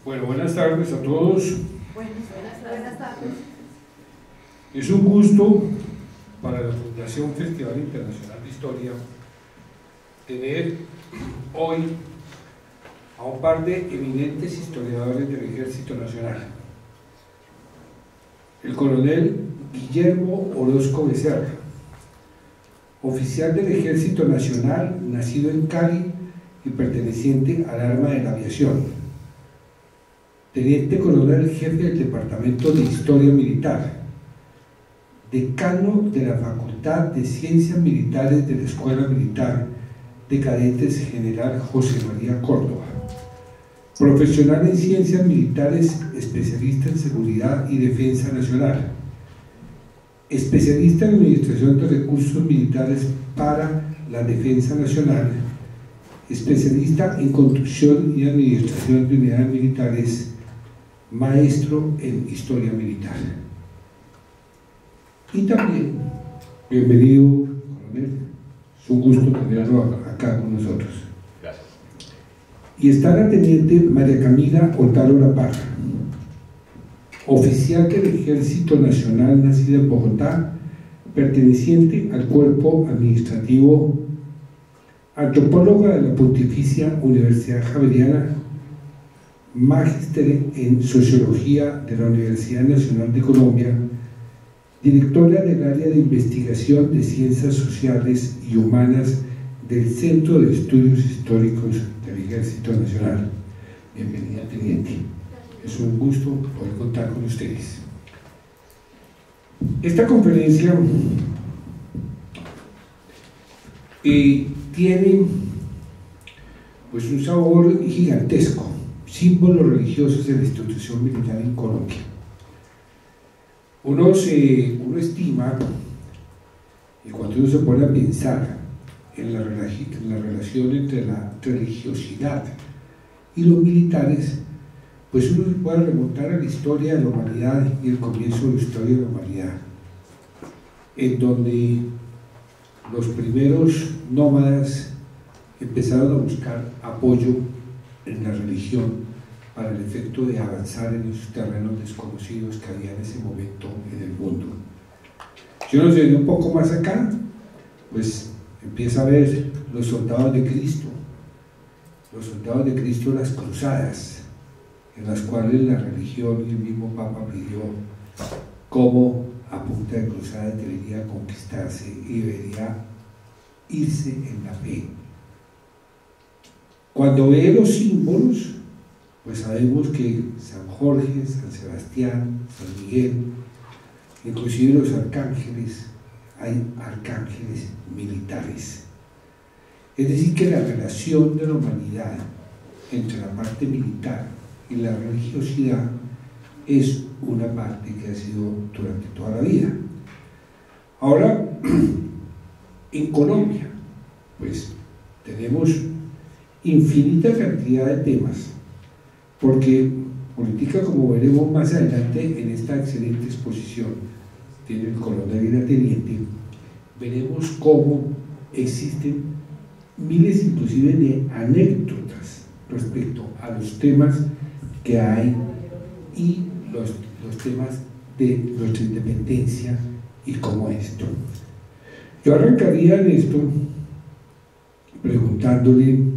Bueno, buenas tardes a todos. Buenas tardes. Es un gusto para la Fundación Festival Internacional de Historia tener hoy a un par de eminentes historiadores del Ejército Nacional. El coronel Guillermo Orozco Becerra, oficial del Ejército Nacional, nacido en Cali y perteneciente al arma de la aviación. Teniente coronel jefe del Departamento de Historia Militar, decano de la Facultad de Ciencias Militares de la Escuela Militar de Cadetes General José María Córdoba, profesional en Ciencias Militares, especialista en Seguridad y Defensa Nacional, especialista en Administración de Recursos Militares para la Defensa Nacional, especialista en Construcción y Administración de Unidades Militares, maestro en Historia Militar. Y también, bienvenido, coronel, es un gusto tenerlo acá con nosotros. Gracias. Y está la teniente María Camila Otaro La Parra, oficial del Ejército Nacional, nacida en Bogotá, perteneciente al cuerpo administrativo, antropóloga de la Pontificia Universidad Javeriana, magíster en Sociología de la Universidad Nacional de Colombia, directora del área de investigación de Ciencias Sociales y Humanas del Centro de Estudios Históricos del Ejército Nacional. Bienvenida, teniente. Es un gusto poder contar con ustedes. Esta conferencia tiene pues un sabor gigantesco, símbolos religiosos de la institución militar en Colombia. Uno estima, y cuando uno se pone a pensar en la relación entre la religiosidad y los militares, pues uno se puede remontar a la historia de la humanidad y el comienzo de la historia de la humanidad, en donde los primeros nómadas empezaron a buscar apoyo en la religión para el efecto de avanzar en esos terrenos desconocidos que había en ese momento en el mundo. Si uno se viene un poco más acá, pues empieza a ver los soldados de Cristo, las cruzadas, en las cuales la religión y el mismo Papa pidió cómo a punta de cruzadas debería conquistarse y debería irse en la fe. Cuando ve los símbolos, pues sabemos que San Jorge, San Sebastián, San Miguel, inclusive los arcángeles, hay arcángeles militares. Es decir, que la relación de la humanidad entre la parte militar y la religiosidad es una parte que ha sido durante toda la vida. Ahora, en Colombia, pues tenemos infinita cantidad de temas, porque política, como veremos más adelante en esta excelente exposición, tiene el coronel y la teniente, veremos cómo existen miles inclusive de anécdotas respecto a los temas que hay y los temas de nuestra independencia y cómo esto. Yo arrancaría en esto preguntándole,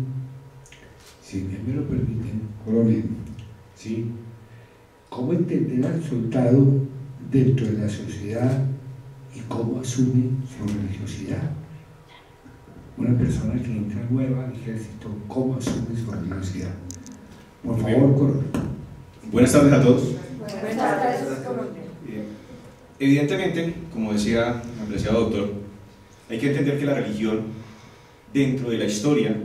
si bien me lo permiten, coronel, ¿sí?, ¿cómo entender al soldado dentro de la sociedad y cómo asume su religiosidad? Una persona que entra nueva al ejército, ¿cómo asume su religiosidad? Por favor, coronel. Buenas tardes a todos. Buenas tardes, coronel. Evidentemente, como decía el apreciado doctor, hay que entender que la religión dentro de la historia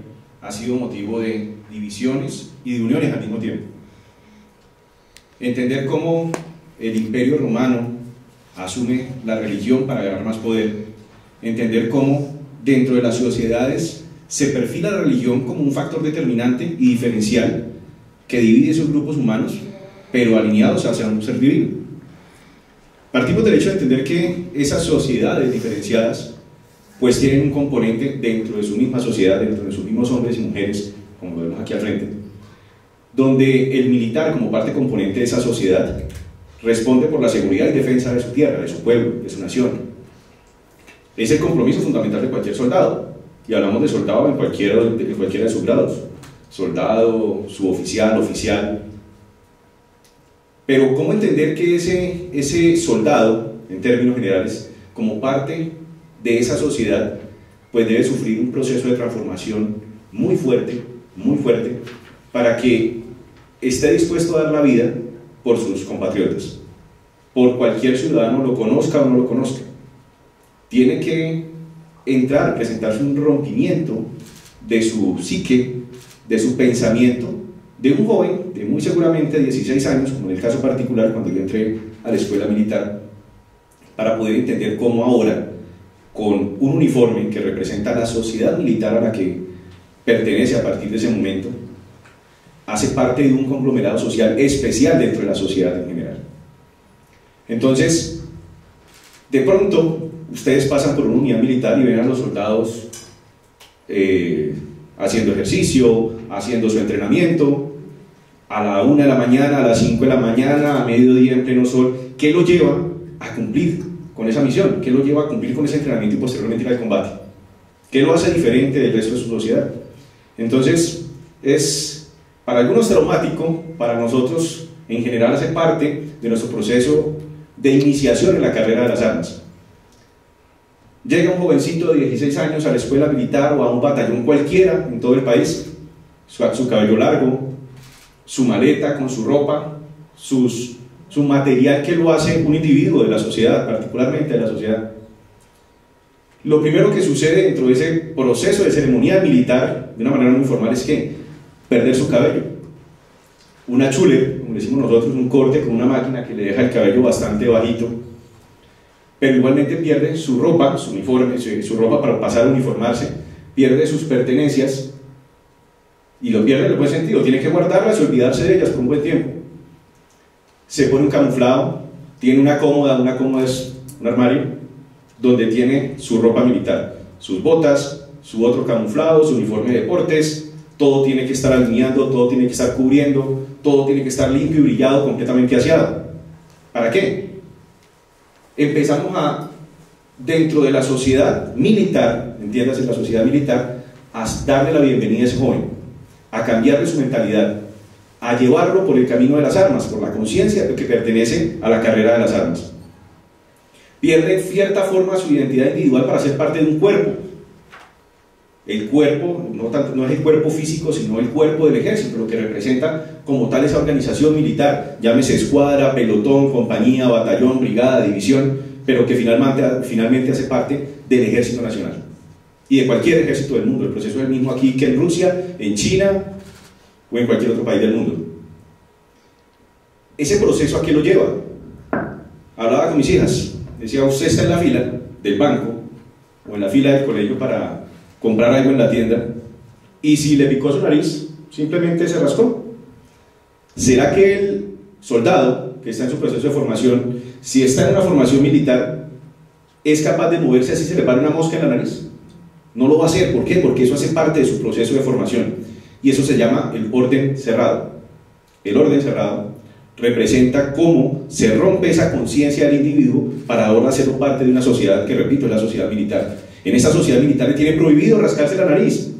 ha sido motivo de divisiones y de uniones al mismo tiempo. Entender cómo el Imperio Romano asume la religión para ganar más poder, entender cómo dentro de las sociedades se perfila la religión como un factor determinante y diferencial que divide esos grupos humanos, pero alineados hacia un ser divino. Partimos del hecho de entender que esas sociedades diferenciadas pues tienen un componente dentro de su misma sociedad, dentro de sus mismos hombres y mujeres, como lo vemos aquí al frente, donde el militar, como parte componente de esa sociedad, responde por la seguridad y defensa de su tierra, de su pueblo, de su nación. Es el compromiso fundamental de cualquier soldado, y hablamos de soldado en cualquiera de sus grados, soldado, suboficial, oficial. Pero ¿cómo entender que ese soldado, en términos generales, como parte de esa sociedad, pues debe sufrir un proceso de transformación muy fuerte, para que esté dispuesto a dar la vida por sus compatriotas, por cualquier ciudadano, lo conozca o no lo conozca? Tiene que entrar, presentarse un rompimiento de su psique, de su pensamiento, de un joven de muy seguramente 16 años, como en el caso particular cuando yo entré a la escuela militar, para poder entender cómo ahora, con un uniforme que representa la sociedad militar a la que pertenece a partir de ese momento, hace parte de un conglomerado social especial dentro de la sociedad en general. Entonces, de pronto, ustedes pasan por una unidad militar y ven a los soldados haciendo ejercicio, haciendo su entrenamiento, a la 1 de la mañana, a las 5 de la mañana, a mediodía en pleno sol. ¿Qué lo lleva a cumplir con esa misión? ¿Qué lo lleva a cumplir con ese entrenamiento y posteriormente ir al combate? ¿Qué lo hace diferente del resto de su sociedad? Entonces, es para algunos traumático, para nosotros en general hace parte de nuestro proceso de iniciación en la carrera de las armas. Llega un jovencito de 16 años a la escuela militar o a un batallón cualquiera en todo el país, su cabello largo, su maleta con su ropa, su material que lo hace un individuo de la sociedad, particularmente de la sociedad. Lo primero que sucede dentro de ese proceso de ceremonial militar, de una manera muy formal, es que perder su cabello. Una chule, como decimos nosotros, un corte con una máquina que le deja el cabello bastante bajito, pero igualmente pierde su ropa, su uniforme, su ropa para pasar a uniformarse, pierde sus pertenencias, y lo pierde en el buen sentido, tiene que guardarlas y olvidarse de ellas por un buen tiempo. Se pone un camuflado, tiene una cómoda es un armario, donde tiene su ropa militar, sus botas, su otro camuflado, su uniforme de deportes, todo tiene que estar alineando, todo tiene que estar cubriendo, todo tiene que estar limpio y brillado, completamente aseado. ¿Para qué? Empezamos dentro de la sociedad militar, entiéndase la sociedad militar, a darle la bienvenida a ese joven, a cambiarle su mentalidad, a llevarlo por el camino de las armas, por la conciencia de que pertenece a la carrera de las armas. Pierde en cierta forma su identidad individual para ser parte de un cuerpo. El cuerpo, no es el cuerpo físico, sino el cuerpo del ejército, lo que representa como tal esa organización militar, llámese escuadra, pelotón, compañía, batallón, brigada, división, pero que finalmente hace parte del ejército nacional y de cualquier ejército del mundo. El proceso es el mismo aquí que en Rusia, en China o en cualquier otro país del mundo. Ese proceso, ¿a qué lo lleva? Hablaba con mis hijas, decía: usted está en la fila del banco o en la fila del colegio para comprar algo en la tienda, y si le picó su nariz, simplemente se rascó. ¿Será que el soldado que está en su proceso de formación, si está en una formación militar, es capaz de moverse así se le pare una mosca en la nariz? No lo va a hacer. ¿Por qué? Porque eso hace parte de su proceso de formación, y eso se llama el orden cerrado. El orden cerrado representa cómo se rompe esa conciencia del individuo para ahora hacerlo parte de una sociedad que, repito, es la sociedad militar. En esta sociedad militar le tiene prohibido rascarse la nariz,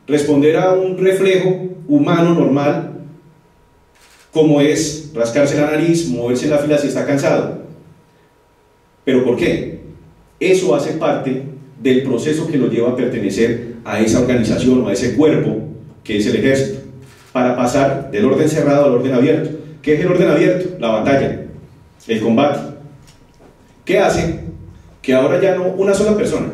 responder a un reflejo humano normal, como es rascarse la nariz, moverse en la fila si está cansado. ¿Pero por qué? Eso hace parte del proceso que lo lleva a pertenecer a esa organización o a ese cuerpo que es el ejército, para pasar del orden cerrado al orden abierto. ¿Qué es el orden abierto? La batalla, el combate. ¿Qué hace? Que ahora ya no una sola persona,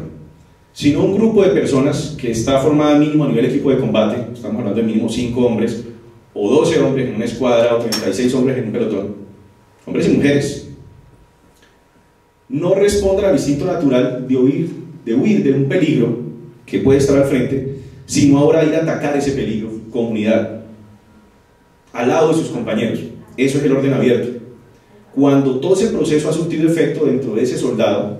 sino un grupo de personas que está formada mínimo a nivel equipo de combate, estamos hablando de mínimo 5 hombres, o 12 hombres en una escuadra, o 36 hombres en un pelotón, hombres y mujeres, no responden al instinto natural de huir de un peligro que puede estar al frente, sino ahora ir a atacar ese peligro con unidad, al lado de sus compañeros. Eso es el orden abierto. Cuando todo ese proceso ha surtido efecto dentro de ese soldado,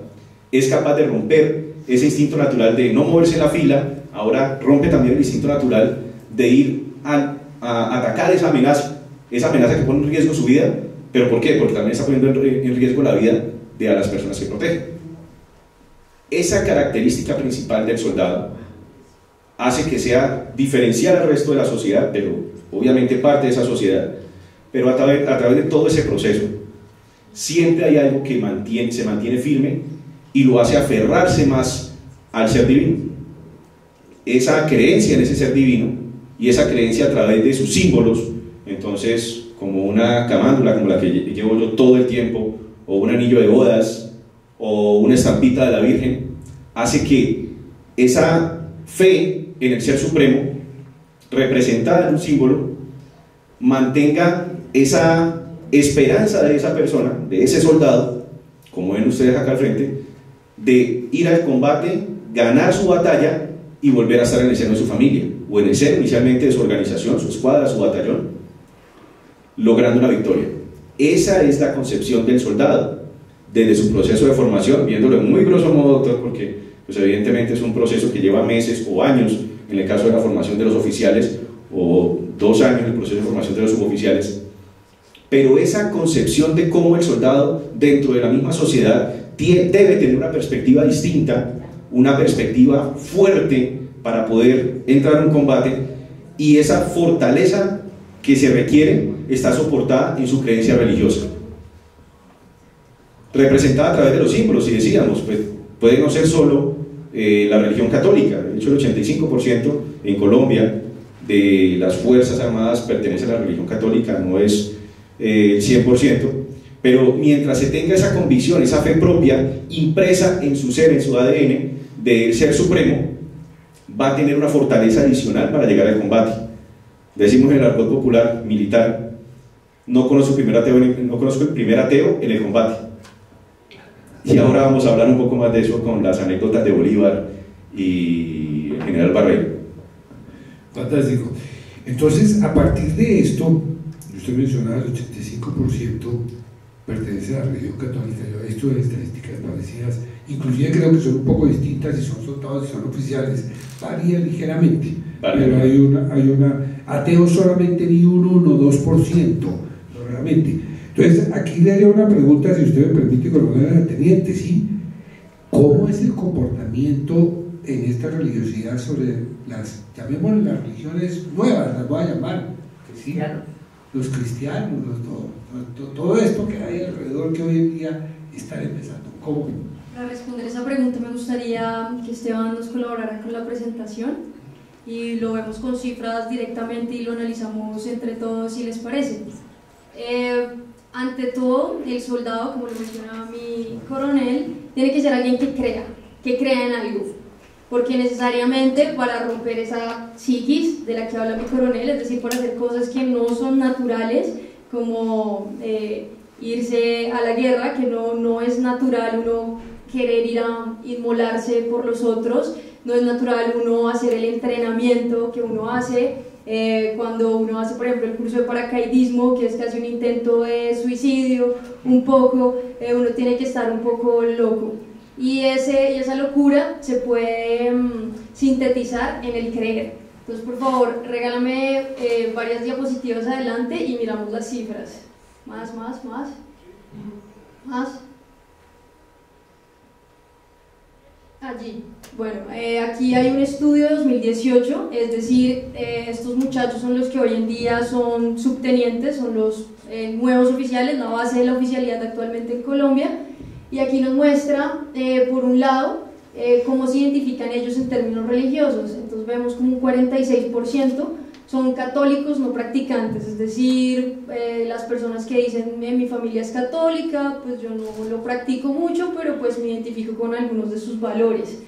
es capaz de romper ese instinto natural de no moverse en la fila, ahora rompe también el instinto natural de ir a a atacar esa amenaza que pone en riesgo su vida. ¿Pero por qué? Porque también está poniendo en riesgo la vida de a las personas que protege. Esa característica principal del soldado hace que sea diferencial al resto de la sociedad, pero obviamente parte de esa sociedad, pero a través de todo ese proceso siempre hay algo que se mantiene firme y lo hace aferrarse más al ser divino. Esa creencia en ese ser divino y esa creencia a través de sus símbolos, entonces como una camándula como la que llevo yo todo el tiempo, o un anillo de bodas, o una estampita de la Virgen, hace que esa fe en el Ser Supremo, representada en un símbolo, mantenga esa esperanza de esa persona, de ese soldado, como ven ustedes acá al frente, de ir al combate, ganar su batalla y volver a estar en el seno de su familia, o en el seno inicialmente de su organización, su escuadra, su batallón, logrando una victoria. Esa es la concepción del soldado desde su proceso de formación, viéndolo en muy grosso modo, doctor, porque pues evidentemente es un proceso que lleva meses o años en el caso de la formación de los oficiales, o 2 años en el proceso de formación de los suboficiales. Pero esa concepción de cómo el soldado dentro de la misma sociedad debe tener una perspectiva distinta, una perspectiva fuerte para poder entrar en un combate, y esa fortaleza que se requiere está soportada en su creencia religiosa, representada a través de los símbolos. Y decíamos, pues, puede no ser solo la religión católica. De hecho, el 85% en Colombia de las Fuerzas Armadas pertenece a la religión católica, no es el 100%, pero mientras se tenga esa convicción, esa fe propia impresa en su ser, en su ADN del Ser Supremo, va a tener una fortaleza adicional para llegar al combate. Decimos en el argot popular militar: no conozco el primer ateo en el combate. Y ahora vamos a hablar un poco más de eso con las anécdotas de Bolívar y el general Barreiro. Fantástico. Entonces, a partir de esto, usted mencionaba el 85% pertenece a la religión católica. Yo he visto estadísticas parecidas, inclusive creo que son un poco distintas, si son soldados, si son oficiales, varía ligeramente, pero hay una ateo solamente ni un 1 o 2%, realmente. Entonces, aquí le haría una pregunta, si usted me permite, coronel teniente, ¿sí? ¿Cómo es el comportamiento en esta religiosidad sobre las, llamémosle las religiones nuevas, las voy a llamar, ¿sí? Los cristianos, todo esto que hay alrededor, que hoy en día están empezando? ¿Cómo? Para responder esa pregunta me gustaría que Esteban nos colaborara con la presentación y lo vemos con cifras directamente y lo analizamos entre todos, si les parece. Ante todo, el soldado, como lo mencionaba mi coronel, tiene que ser alguien que crea en algo, porque necesariamente para romper esa psiquis de la que habla mi coronel, es decir, para hacer cosas que no son naturales, como irse a la guerra, que no es natural uno querer ir a inmolarse por los otros, no es natural uno hacer el entrenamiento que uno hace cuando uno hace, por ejemplo, el curso de paracaidismo, que es casi un intento de suicidio, un poco, uno tiene que estar un poco loco. Y esa locura se puede sintetizar en el creer. Entonces, por favor, regálame varias diapositivas adelante y miramos las cifras. Más. Allí. Bueno, aquí hay un estudio de 2018, es decir, estos muchachos son los que hoy en día son subtenientes, son los nuevos oficiales, la base de la oficialidad actualmente en Colombia, y aquí nos muestra, por un lado, cómo se identifican ellos en términos religiosos. Entonces vemos como un 46% son católicos no practicantes, es decir, las personas que dicen mi familia es católica, pues yo no lo practico mucho, pero pues me identifico con algunos de sus valores.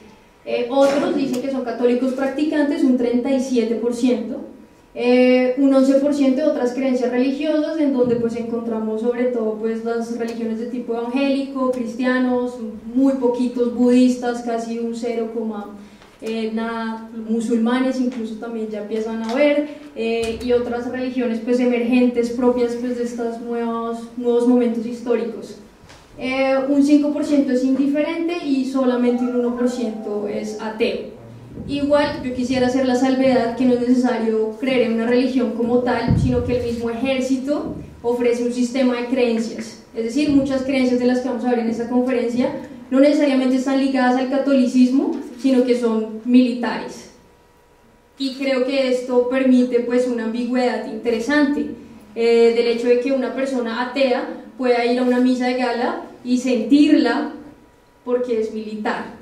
Otros dicen que son católicos practicantes, un 37%, un 11% de otras creencias religiosas, en donde pues encontramos sobre todo pues las religiones de tipo evangélico, cristianos, muy poquitos budistas, casi un 0, nada, musulmanes incluso también ya empiezan a ver, y otras religiones pues emergentes propias pues de estos nuevos momentos históricos. Un 5% es indiferente y solamente un 1% es ateo. Igual yo quisiera hacer la salvedad que no es necesario creer en una religión como tal, sino que el mismo ejército ofrece un sistema de creencias. Es decir, muchas creencias de las que vamos a ver en esta conferencia no necesariamente están ligadas al catolicismo, sino que son militares. Y creo que esto permite pues una ambigüedad interesante, del hecho de que una persona atea pueda ir a una misa de gala y sentirla porque es militar,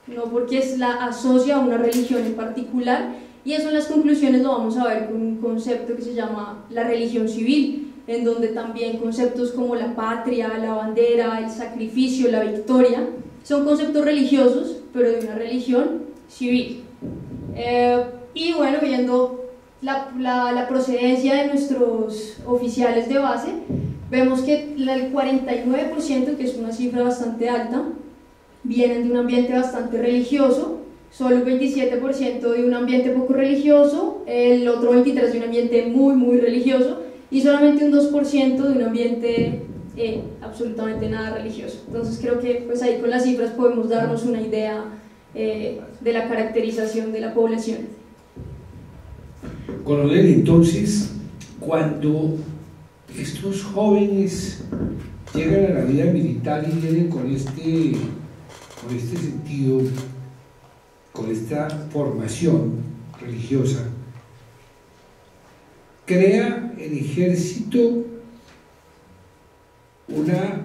no porque la asocia a una religión en particular. Y eso en las conclusiones lo vamos a ver con un concepto que se llama la religión civil, en donde también conceptos como la patria, la bandera, el sacrificio, la victoria, son conceptos religiosos, pero de una religión civil. Y bueno, viendo la procedencia de nuestros oficiales de base, vemos que el 49%, que es una cifra bastante alta, vienen de un ambiente bastante religioso, solo un 27% de un ambiente poco religioso, el otro 23% de un ambiente muy religioso, y solamente un 2% de un ambiente absolutamente nada religioso. Entonces creo que pues ahí con las cifras podemos darnos una idea de la caracterización de la población. Coronel, entonces, cuando estos jóvenes llegan a la vida militar y vienen con este sentido, con esta formación religiosa, crea el ejército una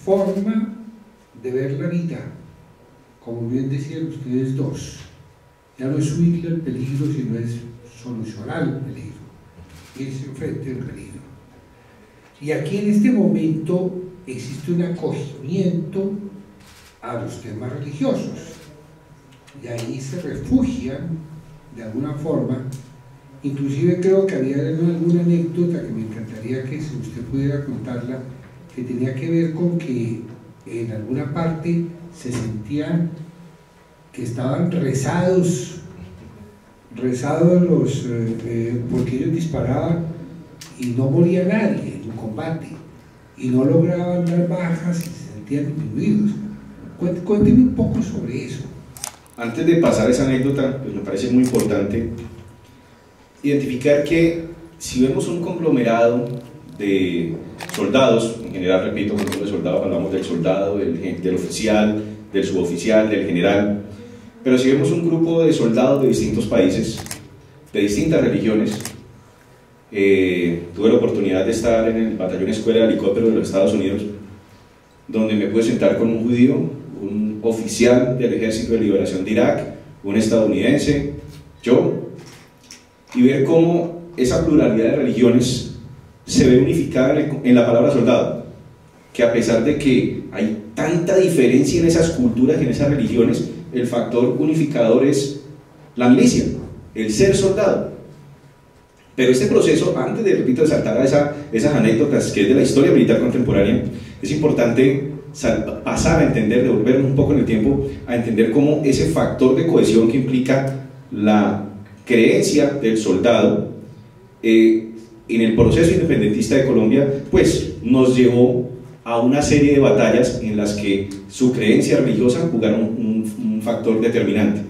forma de ver la vida, como bien decían ustedes dos. Ya no es huirle al peligro, sino es solucionar el peligro, irse enfrente del peligro. Y aquí en este momento existe un acogimiento a los temas religiosos, y ahí se refugian de alguna forma. Inclusive creo que había alguna anécdota que me encantaría que si usted pudiera contarla, que tenía que ver con que en alguna parte se sentían que estaban rezados porque ellos disparaban y no moría nadie en un combate, y no lograban dar bajas y se sentían disminuidos. Cuénteme un poco sobre eso. Antes de pasar esa anécdota, pues me parece muy importante identificar que si vemos un conglomerado de soldados, en general, repito, cuando hablamos de soldados hablamos del soldado, del oficial, del suboficial, del general, pero si vemos un grupo de soldados de distintos países, de distintas religiones, tuve la oportunidad de estar en el batallón escuela de helicópteros de los Estados Unidos, donde me pude sentar con un judío, un oficial del Ejército de Liberación de Irak, un estadounidense, yo, y ver cómo esa pluralidad de religiones se ve unificada en la palabra soldado, que a pesar de que hay tanta diferencia en esas culturas y en esas religiones, el factor unificador es la milicia, el ser soldado. Pero este proceso, antes de, repito, de saltar a esas anécdotas que es de la historia militar contemporánea, es importante pasar a entender, devolvernos un poco en el tiempo, a entender cómo ese factor de cohesión que implica la creencia del soldado en el proceso independentista de Colombia, pues nos llevó a una serie de batallas en las que su creencia religiosa jugaron un factor determinante.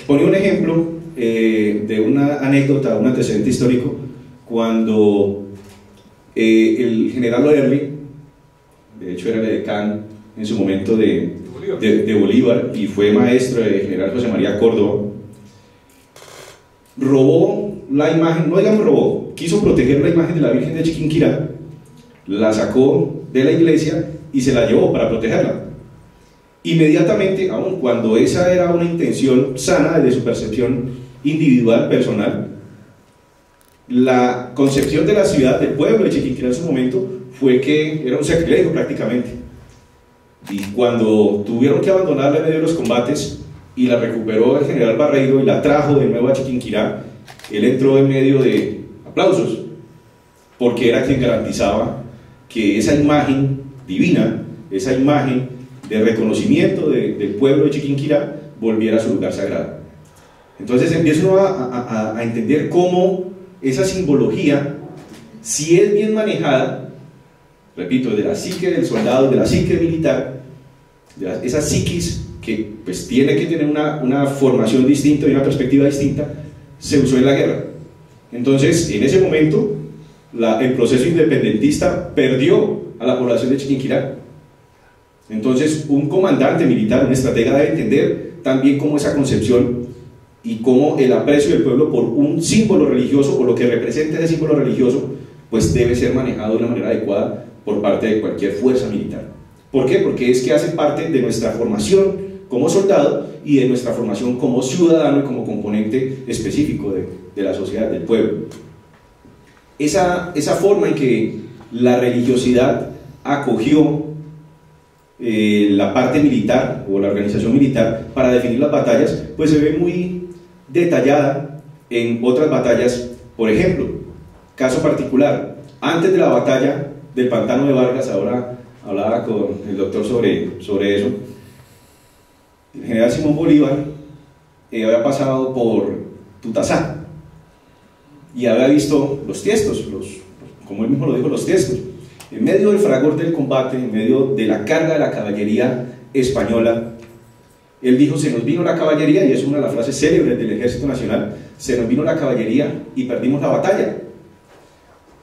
Ponía un ejemplo de una anécdota, un antecedente histórico, cuando el general Oderli, de hecho era el edecán en su momento de Bolívar y fue maestro del general José María Córdoba, robó la imagen, no digamos robó, quiso proteger la imagen de la Virgen de Chiquinquirá, la sacó de la iglesia y se la llevó para protegerla. Inmediatamente, aun cuando esa era una intención sana desde su percepción individual, personal, la concepción de la ciudad, del pueblo de Chiquinquirá en su momento, fue que era un sacrilegio prácticamente. Y cuando tuvieron que abandonarla en medio de los combates y la recuperó el general Barreiro y la trajo de nuevo a Chiquinquirá, él entró en medio de aplausos, porque era quien garantizaba que esa imagen divina, esa imagen de reconocimiento del pueblo de Chiquinquirá volviera a su lugar sagrado. Entonces empiezo a entender cómo esa simbología, si es bien manejada, repito, de la psique del soldado, de la psique militar, de esa psiquis que pues tiene que tener una formación distinta y una perspectiva distinta, se usó en la guerra. Entonces, en ese momento, el proceso independentista perdió a la población de Chiquinquirá. Entonces, un comandante militar, un estratega, debe entender también cómo esa concepción y cómo el aprecio del pueblo por un símbolo religioso o lo que representa ese símbolo religioso, pues debe ser manejado de una manera adecuada por parte de cualquier fuerza militar. ¿Por qué? Porque es que hace parte de nuestra formación como soldado y de nuestra formación como ciudadano y como componente específico de la sociedad, del pueblo. Esa forma en que la religiosidad acogió la parte militar o la organización militar para definir las batallas, pues se ve muy detallada en otras batallas. Por ejemplo, caso particular, antes de la batalla del Pantano de Vargas, ahora hablaba con el doctor sobre eso, el general Simón Bolívar había pasado por Tutasá y había visto los tiestos, como él mismo lo dijo, los tiestos. En medio del fragor del combate, en medio de la carga de la caballería española, él dijo: se nos vino la caballería, y es una de las frases célebres del Ejército Nacional, se nos vino la caballería y perdimos la batalla.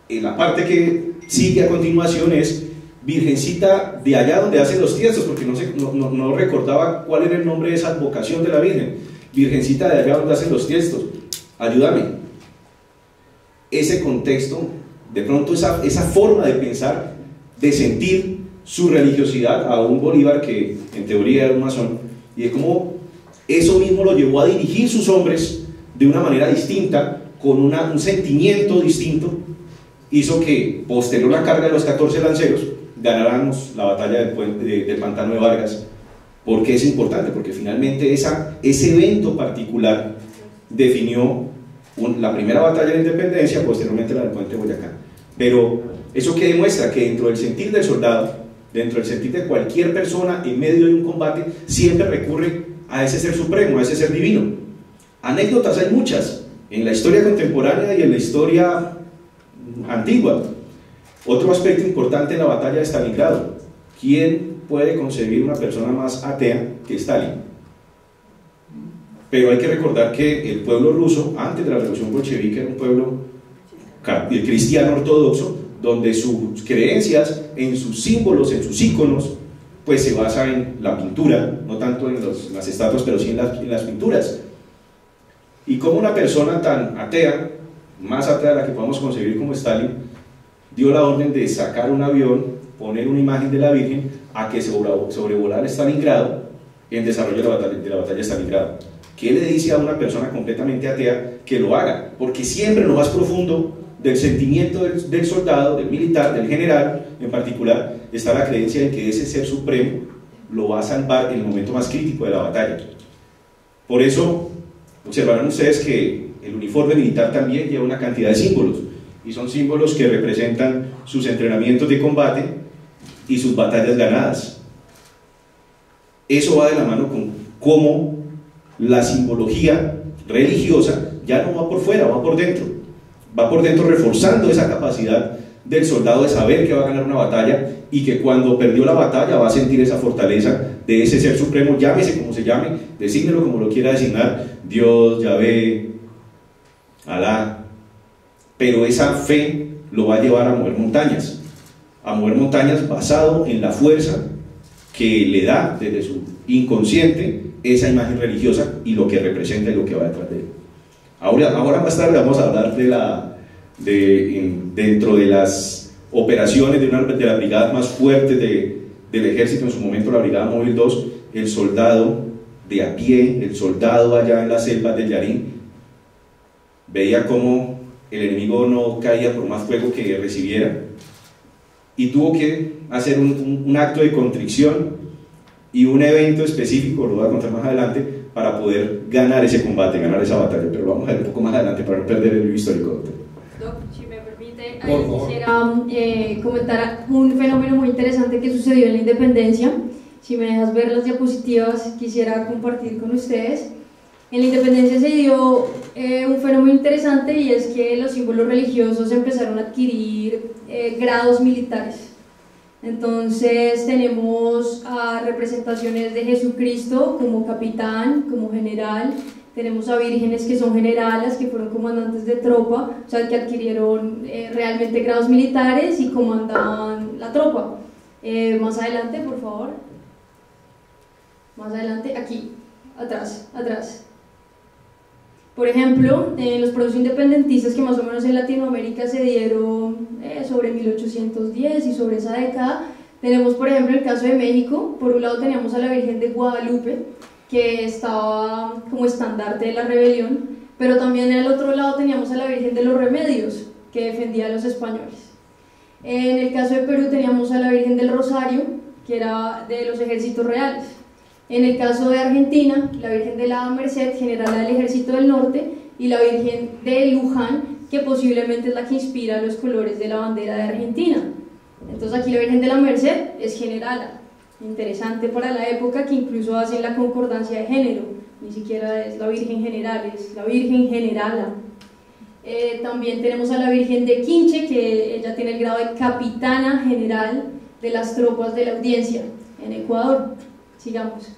La parte que sigue a continuación es: Virgencita de allá donde hacen los tiestos, porque no recordaba cuál era el nombre de esa advocación de la Virgen. Virgencita de allá donde hacen los tiestos, ayúdame. Ese contexto, de pronto esa forma de pensar, de sentir su religiosidad a un Bolívar que en teoría era un masón, y de cómo eso mismo lo llevó a dirigir sus hombres de una manera distinta, con un sentimiento distinto, hizo que, posterior a la carga de los 14 lanceros, ganáramos la batalla del Pantano de Vargas. ¿Por qué es importante? Porque finalmente ese evento particular definió la primera batalla de la independencia, posteriormente la del Puente de Boyacá. Pero eso que demuestra que dentro del sentir del soldado, dentro del sentir de cualquier persona en medio de un combate, siempre recurre a ese ser supremo, a ese ser divino. Anécdotas hay muchas en la historia contemporánea y en la historia antigua. Otro aspecto importante en la batalla de Stalingrado: ¿quién puede concebir una persona más atea que Stalin? Pero hay que recordar que el pueblo ruso, antes de la revolución bolchevique, era un pueblo cristiano ortodoxo, donde sus creencias, en sus símbolos, en sus íconos, pues se basa en la pintura, no tanto en las estatuas, pero sí en las pinturas. Y como una persona tan atea, más atea de la que podamos concebir como Stalin, dio la orden de sacar un avión, poner una imagen de la Virgen, a que sobrevolara Stalingrado en desarrollo de la batalla de Stalingrado. ¿Qué le dice a una persona completamente atea que lo haga? Porque siempre en lo más profundo del sentimiento del soldado, del militar, del general en particular, está la creencia de que ese ser supremo lo va a salvar en el momento más crítico de la batalla. Por eso observarán ustedes que el uniforme militar también lleva una cantidad de símbolos, y son símbolos que representan sus entrenamientos de combate y sus batallas ganadas. Eso va de la mano con cómo la simbología religiosa ya no va por fuera, va por dentro reforzando esa capacidad del soldado de saber que va a ganar una batalla, y que cuando perdió la batalla va a sentir esa fortaleza de ese ser supremo, llámese como se llame, desígnelo como lo quiera designar, Dios, Yahvé, Alá, pero esa fe lo va a llevar a mover montañas basado en la fuerza que le da desde su inconsciente esa imagen religiosa y lo que representa y lo que va detrás de él. Ahora más tarde vamos a hablar dentro de las operaciones de las brigadas más fuertes del ejército, en su momento la Brigada Móvil 2, el soldado de a pie, el soldado allá en las selvas del Yarín, veía cómo el enemigo no caía por más fuego que recibiera, y tuvo que hacer un acto de contrición y un evento específico, lo voy a contar más adelante, para poder ganar ese combate, ganar esa batalla, pero lo vamos a ver un poco más adelante para no perder el histórico. Doc, si me permite, quisiera comentar un fenómeno muy interesante que sucedió en la independencia. Si me dejas ver las diapositivas, quisiera compartir con ustedes. En la independencia se dio un fenómeno interesante, y es que los símbolos religiosos empezaron a adquirir grados militares. Entonces tenemos representaciones de Jesucristo como capitán, como general, tenemos a vírgenes que son generalas, que fueron comandantes de tropa, o sea, que adquirieron realmente grados militares y comandaban la tropa. Más adelante, por favor. Más adelante, aquí, atrás, atrás. Por ejemplo, los procesos independentistas que más o menos en Latinoamérica se dieron sobre 1810 y sobre esa década, tenemos por ejemplo el caso de México. Por un lado teníamos a la Virgen de Guadalupe, que estaba como estandarte de la rebelión, pero también al otro lado teníamos a la Virgen de los Remedios, que defendía a los españoles. En el caso de Perú teníamos a la Virgen del Rosario, que era de los ejércitos reales. En el caso de Argentina, la Virgen de la Merced, generala del Ejército del Norte, y la Virgen de Luján, que posiblemente es la que inspira los colores de la bandera de Argentina. Entonces aquí la Virgen de la Merced es generala, interesante para la época, que incluso hacen la concordancia de género, ni siquiera es la Virgen General, es la Virgen Generala. También tenemos a la Virgen de Quinche, que ella tiene el grado de Capitana General de las tropas de la Audiencia en Ecuador. Sigamos.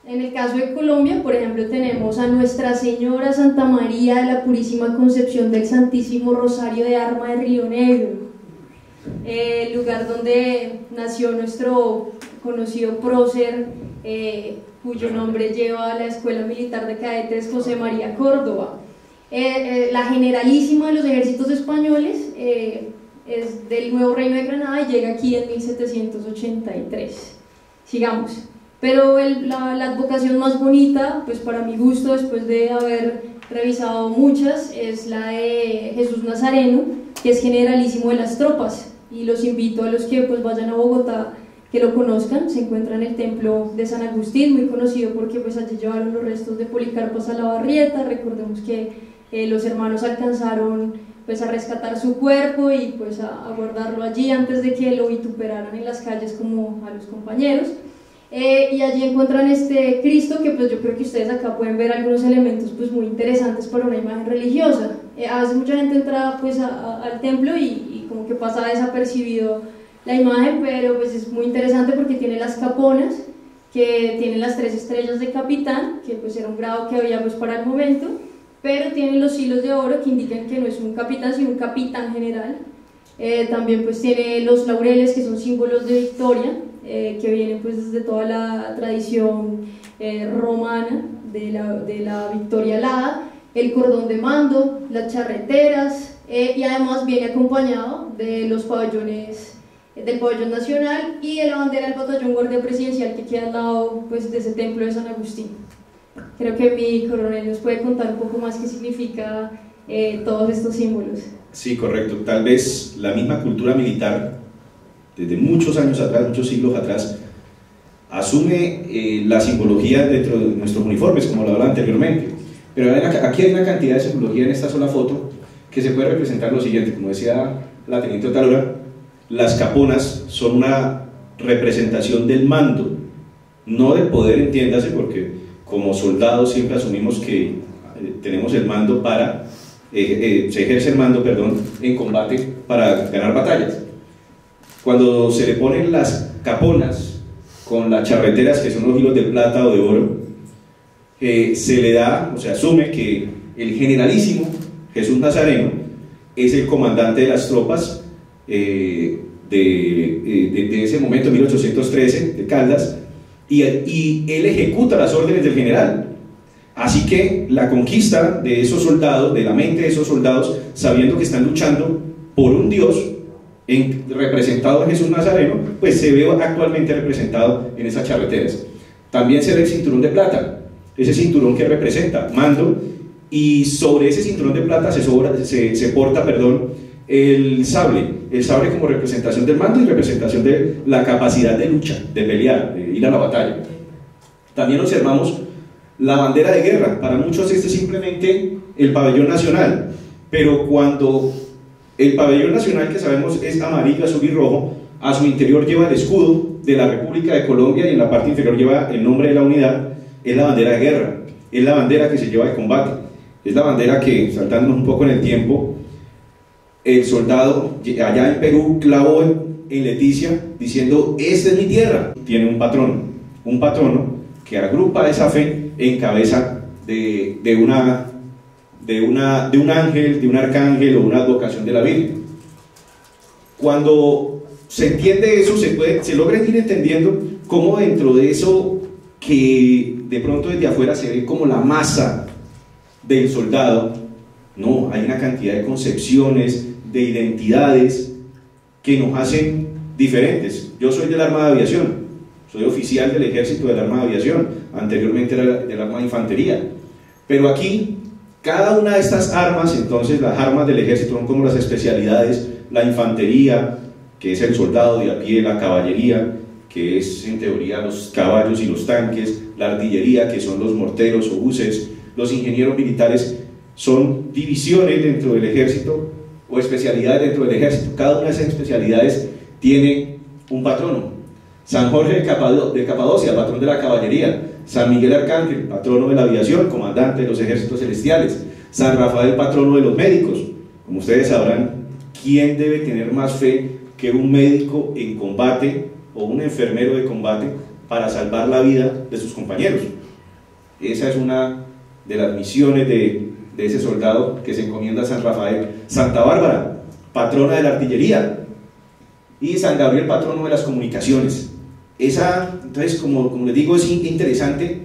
En el caso de Colombia, por ejemplo, tenemos a Nuestra Señora Santa María de la Purísima Concepción del Santísimo Rosario de Arma de Río Negro, el lugar donde nació nuestro conocido prócer, cuyo nombre lleva la Escuela Militar de Cadetes José María Córdoba. La generalísima de los ejércitos españoles es del Nuevo Reino de Granada y llega aquí en 1783. Sigamos. Pero la advocación más bonita, pues para mi gusto, después de haber revisado muchas, es la de Jesús Nazareno, que es generalísimo de las tropas, y los invito a los que pues vayan a Bogotá que lo conozcan. Se encuentra en el templo de San Agustín, muy conocido porque pues allí llevaron los restos de Policarpo Salabarrieta. Recordemos que los hermanos alcanzaron pues a rescatar su cuerpo y pues a guardarlo allí antes de que lo vituperaran en las calles como a los compañeros. Y allí encuentran este Cristo, que pues yo creo que ustedes acá pueden ver algunos elementos pues muy interesantes para una imagen religiosa. A veces mucha gente entra pues al templo y como que pasa desapercibido la imagen, pero pues es muy interesante porque tiene las caponas, que tienen las 3 estrellas de capitán, que pues era un grado que había pues para el momento, pero tiene los hilos de oro que indican que no es un capitán sino un capitán general. También pues tiene los laureles, que son símbolos de victoria, que vienen pues desde toda la tradición romana de la victoria alada, el cordón de mando, las charreteras, y además viene acompañado de los pabellones, del pabellón nacional y de la bandera del batallón guardia presidencial que queda al lado pues de ese templo de San Agustín. Creo que mi coronel nos puede contar un poco más qué significa todos estos símbolos. Sí, correcto. Tal vez la misma cultura militar, desde muchos años atrás, muchos siglos atrás, asume la simbología dentro de nuestros uniformes, como lo hablaba anteriormente. Pero aquí hay una cantidad de simbología en esta sola foto que se puede representar lo siguiente. Como decía la teniente Otalora, las caponas son una representación del mando, no del poder, entiéndase, porque como soldados siempre asumimos que tenemos el mando para, se ejerce el mando, perdón, en combate para ganar batallas. Cuando se le ponen las caponas con las charreteras, que son los hilos de plata o de oro, se le da, o se asume que el generalísimo Jesús Nazareno es el comandante de las tropas de ese momento, 1813, de Caldas, y él ejecuta las órdenes del general. Así que la conquista de esos soldados, de la mente de esos soldados, sabiendo que están luchando por un Dios, representado en Jesús Nazareno, pues se ve actualmente representado en esas charreteras. También se ve el cinturón de plata, ese cinturón que representa mando, y sobre ese cinturón de plata se porta el sable como representación del mando y representación de la capacidad de lucha, de pelear, de ir a la batalla. También observamos la bandera de guerra. Para muchos este es simplemente el pabellón nacional, pero cuando el pabellón nacional, que sabemos es amarillo, azul y rojo, a su interior lleva el escudo de la República de Colombia y en la parte inferior lleva el nombre de la unidad, es la bandera de guerra, es la bandera que se lleva de combate, es la bandera que, saltándonos un poco en el tiempo, el soldado allá en Perú clavó en Leticia diciendo: esta es mi tierra. Tiene un patrono que agrupa esa fe en cabeza de un ángel, de un arcángel o una advocación de la Virgen. Cuando se entiende eso, se logra ir entendiendo cómo dentro de eso que de pronto desde afuera se ve como la masa del soldado, no, hay una cantidad de concepciones, de identidades que nos hacen diferentes. Yo soy del Arma de Aviación, soy oficial del Ejército del Arma de Aviación, anteriormente era del Arma de Infantería, pero aquí cada una de estas armas, entonces las armas del Ejército son como las especialidades: la infantería, que es el soldado de a pie; la caballería, que es en teoría los caballos y los tanques; la artillería, que son los morteros o buses; los ingenieros militares son divisiones dentro del ejército o especialidades dentro del ejército. Cada una de esas especialidades tiene un patrono: San Jorge de Capadocia, patrón de la caballería; San Miguel Arcángel, patrono de la aviación, comandante de los ejércitos celestiales; San Rafael, patrono de los médicos. Como ustedes sabrán, ¿quién debe tener más fe que un médico en combate o un enfermero de combate para salvar la vida de sus compañeros? Esa es una de las misiones de ese soldado que se encomienda a San Rafael. Santa Bárbara, patrona de la artillería, y San Gabriel, patrono de las comunicaciones. Entonces, como les digo, es interesante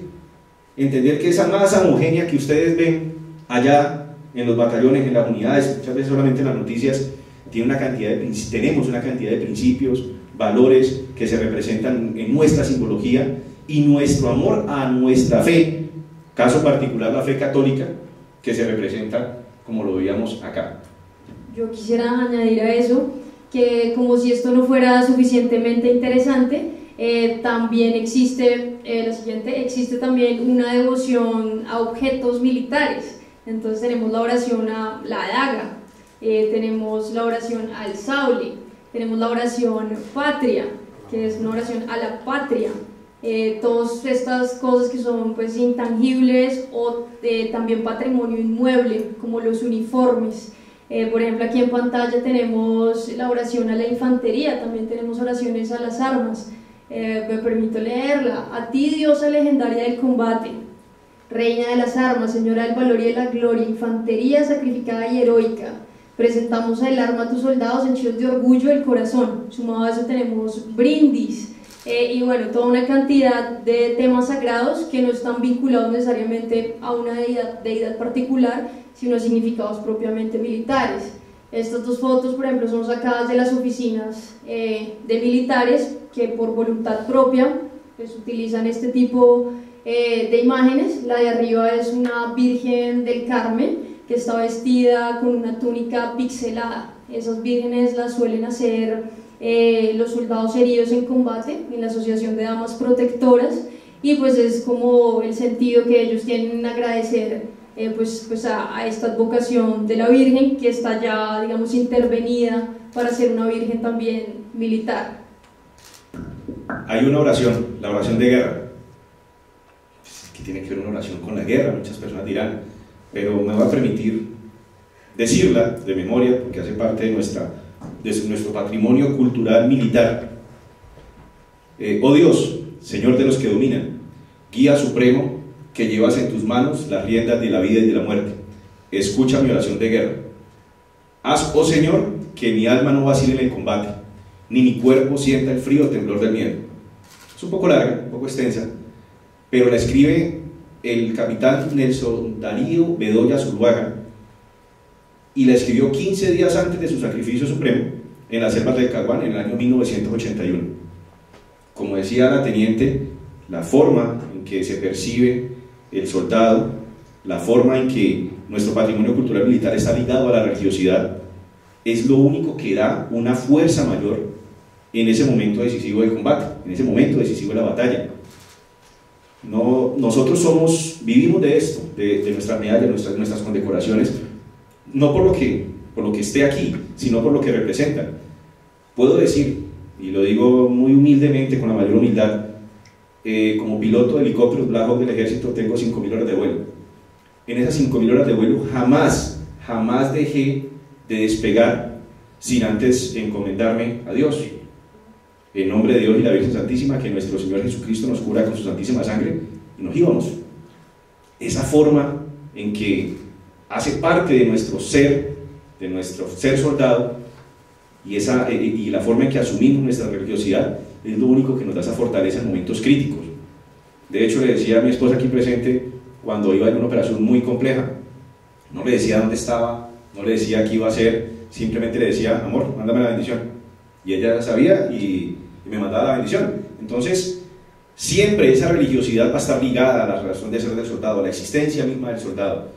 entender que esa masa homogénea que ustedes ven allá en los batallones, en las unidades, muchas veces solamente en las noticias, tenemos una cantidad de principios, valores que se representan en nuestra simbología, y nuestro amor a nuestra fe, caso particular la fe católica, que se representa como lo veíamos acá. Yo quisiera añadir a eso que, como si esto no fuera suficientemente interesante, también existe también una devoción a objetos militares. Entonces tenemos la oración a la daga, tenemos la oración al sable, tenemos la oración patria, que es una oración a la patria. Todas estas cosas que son pues intangibles o también patrimonio inmueble, como los uniformes. Por ejemplo, aquí en pantalla tenemos la oración a la infantería, también tenemos oraciones a las armas. Me permito leerla: a ti, diosa legendaria del combate, reina de las armas, señora del valor y de la gloria, infantería sacrificada y heroica, presentamos el arma a tus soldados henchidos de orgullo del corazón. Sumado a eso tenemos brindis, y bueno, toda una cantidad de temas sagrados que no están vinculados necesariamente a una deidad particular, sino a significados propiamente militares. Estas dos fotos, por ejemplo, son sacadas de las oficinas de militares que por voluntad propia pues, utilizan este tipo de imágenes. La de arriba es una Virgen del Carmen que está vestida con una túnica pixelada. Esas vírgenes las suelen hacer los soldados heridos en combate en la Asociación de Damas Protectoras, y pues es como el sentido que ellos tienen en agradecer a esta advocación de la Virgen, que está ya, digamos, intervenida para ser una Virgen también militar. Hay una oración, la oración de guerra. ¿Qué tiene que ver una oración con la guerra? Muchas personas dirán, pero me voy a permitir decirla de memoria porque hace parte de nuestro patrimonio cultural militar. Oh Dios, Señor de los que dominan, guía supremo, que llevas en tus manos las riendas de la vida y de la muerte, escucha mi oración de guerra. Haz, oh Señor, que mi alma no vacile en el combate, ni mi cuerpo sienta el frío o temblor del miedo. Es un poco larga, un poco extensa, pero la escribe el capitán Nelson Darío Bedoya Zuluaga, y la escribió 15 días antes de su sacrificio supremo en las selvas del Caguán en el año 1981. Como decía la teniente, la forma en que se percibe el soldado, la forma en que nuestro patrimonio cultural militar está ligado a la religiosidad, es lo único que da una fuerza mayor en ese momento decisivo del combate, en ese momento decisivo de la batalla. Nosotros vivimos de esto, de nuestras medallas, de nuestras condecoraciones, no por lo que esté aquí, sino por lo que representan. Puedo decir, y lo digo muy humildemente, con la mayor humildad, como piloto de helicópteros Black Hawk del ejército tengo 5.000 horas de vuelo. En esas 5.000 horas de vuelo jamás dejé de despegar sin antes encomendarme a Dios. En nombre de Dios y la Virgen Santísima, que nuestro Señor Jesucristo nos cubra con su santísima sangre, y nos íbamos. Esa forma en que hace parte de nuestro ser soldado, y la forma en que asumimos nuestra religiosidad, es lo único que nos da esa fortaleza en momentos críticos. De hecho, le decía a mi esposa aquí presente, cuando iba en una operación muy compleja, no le decía dónde estaba, no le decía qué iba a hacer, simplemente le decía, amor, mándame la bendición. Y ella sabía y me mandaba la bendición. Entonces, siempre esa religiosidad va a estar ligada a la razón de ser del soldado, a la existencia misma del soldado.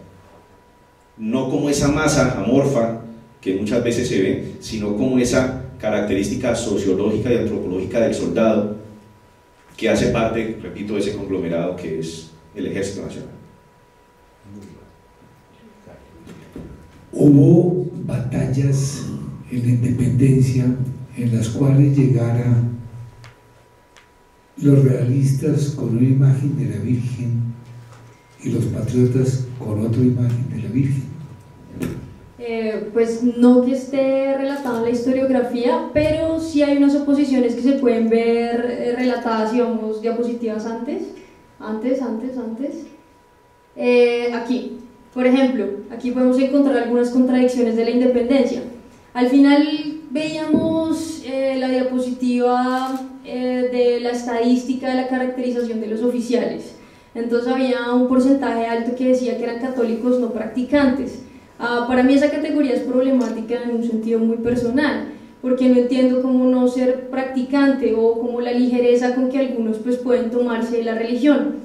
No como esa masa amorfa que muchas veces se ve, sino como esa característica sociológica y antropológica del soldado que hace parte, repito, de ese conglomerado que es el Ejército Nacional. Hubo batallas en la independencia en las cuales llegara los realistas con una imagen de la Virgen y los patriotas con otra imagen de la Virgen. Pues no que esté relatada en la historiografía, pero sí hay unas oposiciones que se pueden ver relatadas, digamos, diapositivas antes. Aquí, por ejemplo, aquí podemos encontrar algunas contradicciones de la independencia. Al final veíamos la diapositiva de la estadística de la caracterización de los oficiales. Entonces había un porcentaje alto que decía que eran católicos no practicantes. Para mí esa categoría es problemática en un sentido muy personal, porque no entiendo cómo no ser practicante o como la ligereza con que algunos pues pueden tomarse de la religión.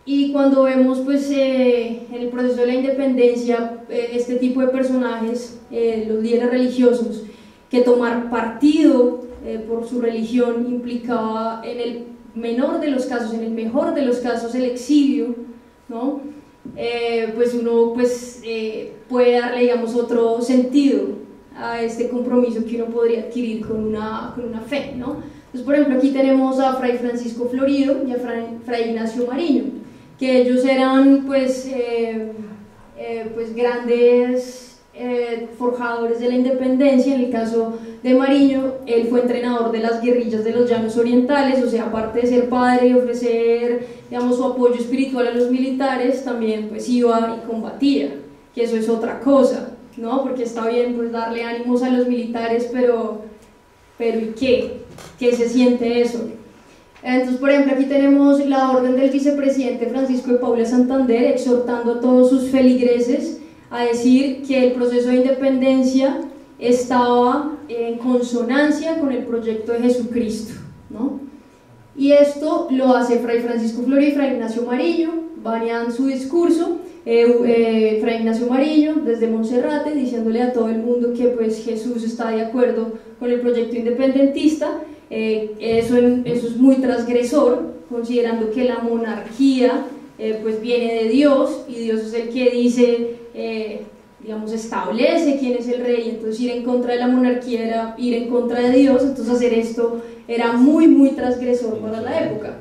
Y cuando vemos pues en el proceso de la independencia este tipo de personajes, los líderes religiosos, que tomar partido por su religión implicaba en el menor de los casos, en el mejor de los casos, el exilio, ¿no? Pues uno puede darle, digamos, otro sentido a este compromiso que uno podría adquirir con una fe, ¿no? Entonces, por ejemplo, aquí tenemos a Fray Francisco Florido y a Fray Ignacio Mariño, que ellos eran pues grandes forjadores de la independencia. En el caso de Mariño, él fue entrenador de las guerrillas de los Llanos Orientales, o sea, aparte de ser padre y ofrecer, digamos, su apoyo espiritual a los militares, también pues iba y combatía, que eso es otra cosa, ¿no? Porque está bien pues darle ánimos a los militares, pero ¿y qué? ¿Qué se siente eso? Entonces, por ejemplo, aquí tenemos la orden del vicepresidente Francisco de Paula Santander exhortando a todos sus feligreses a decir que el proceso de independencia estaba en consonancia con el proyecto de Jesucristo, ¿no? Y esto lo hace Fray Francisco Florido y Fray Ignacio Mariño, varian su discurso. Fray Ignacio Mariño desde Monserrate diciéndole a todo el mundo que pues Jesús está de acuerdo con el proyecto independentista. Eso es muy transgresor, considerando que la monarquía pues viene de Dios, y Dios es el que dice, digamos, establece quién es el rey. Entonces ir en contra de la monarquía era ir en contra de Dios. Entonces hacer esto era muy transgresor para la época.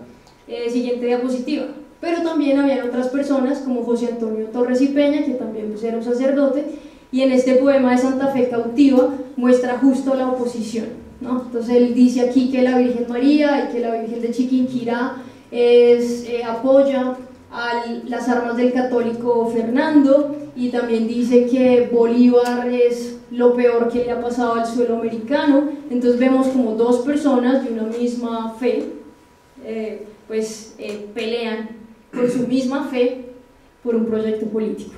Siguiente diapositiva. Pero también habían otras personas como José Antonio Torres y Peña, que también pues era un sacerdote, y en este poema de Santa Fe Cautiva muestra justo la oposición, ¿no? Entonces él dice aquí que la Virgen María y que la Virgen de Chiquinquirá apoya a las armas del católico Fernando, y también dice que Bolívar es lo peor que le ha pasado al suelo americano. Entonces vemos como dos personas de una misma fe pelean por su misma fe por un proyecto político.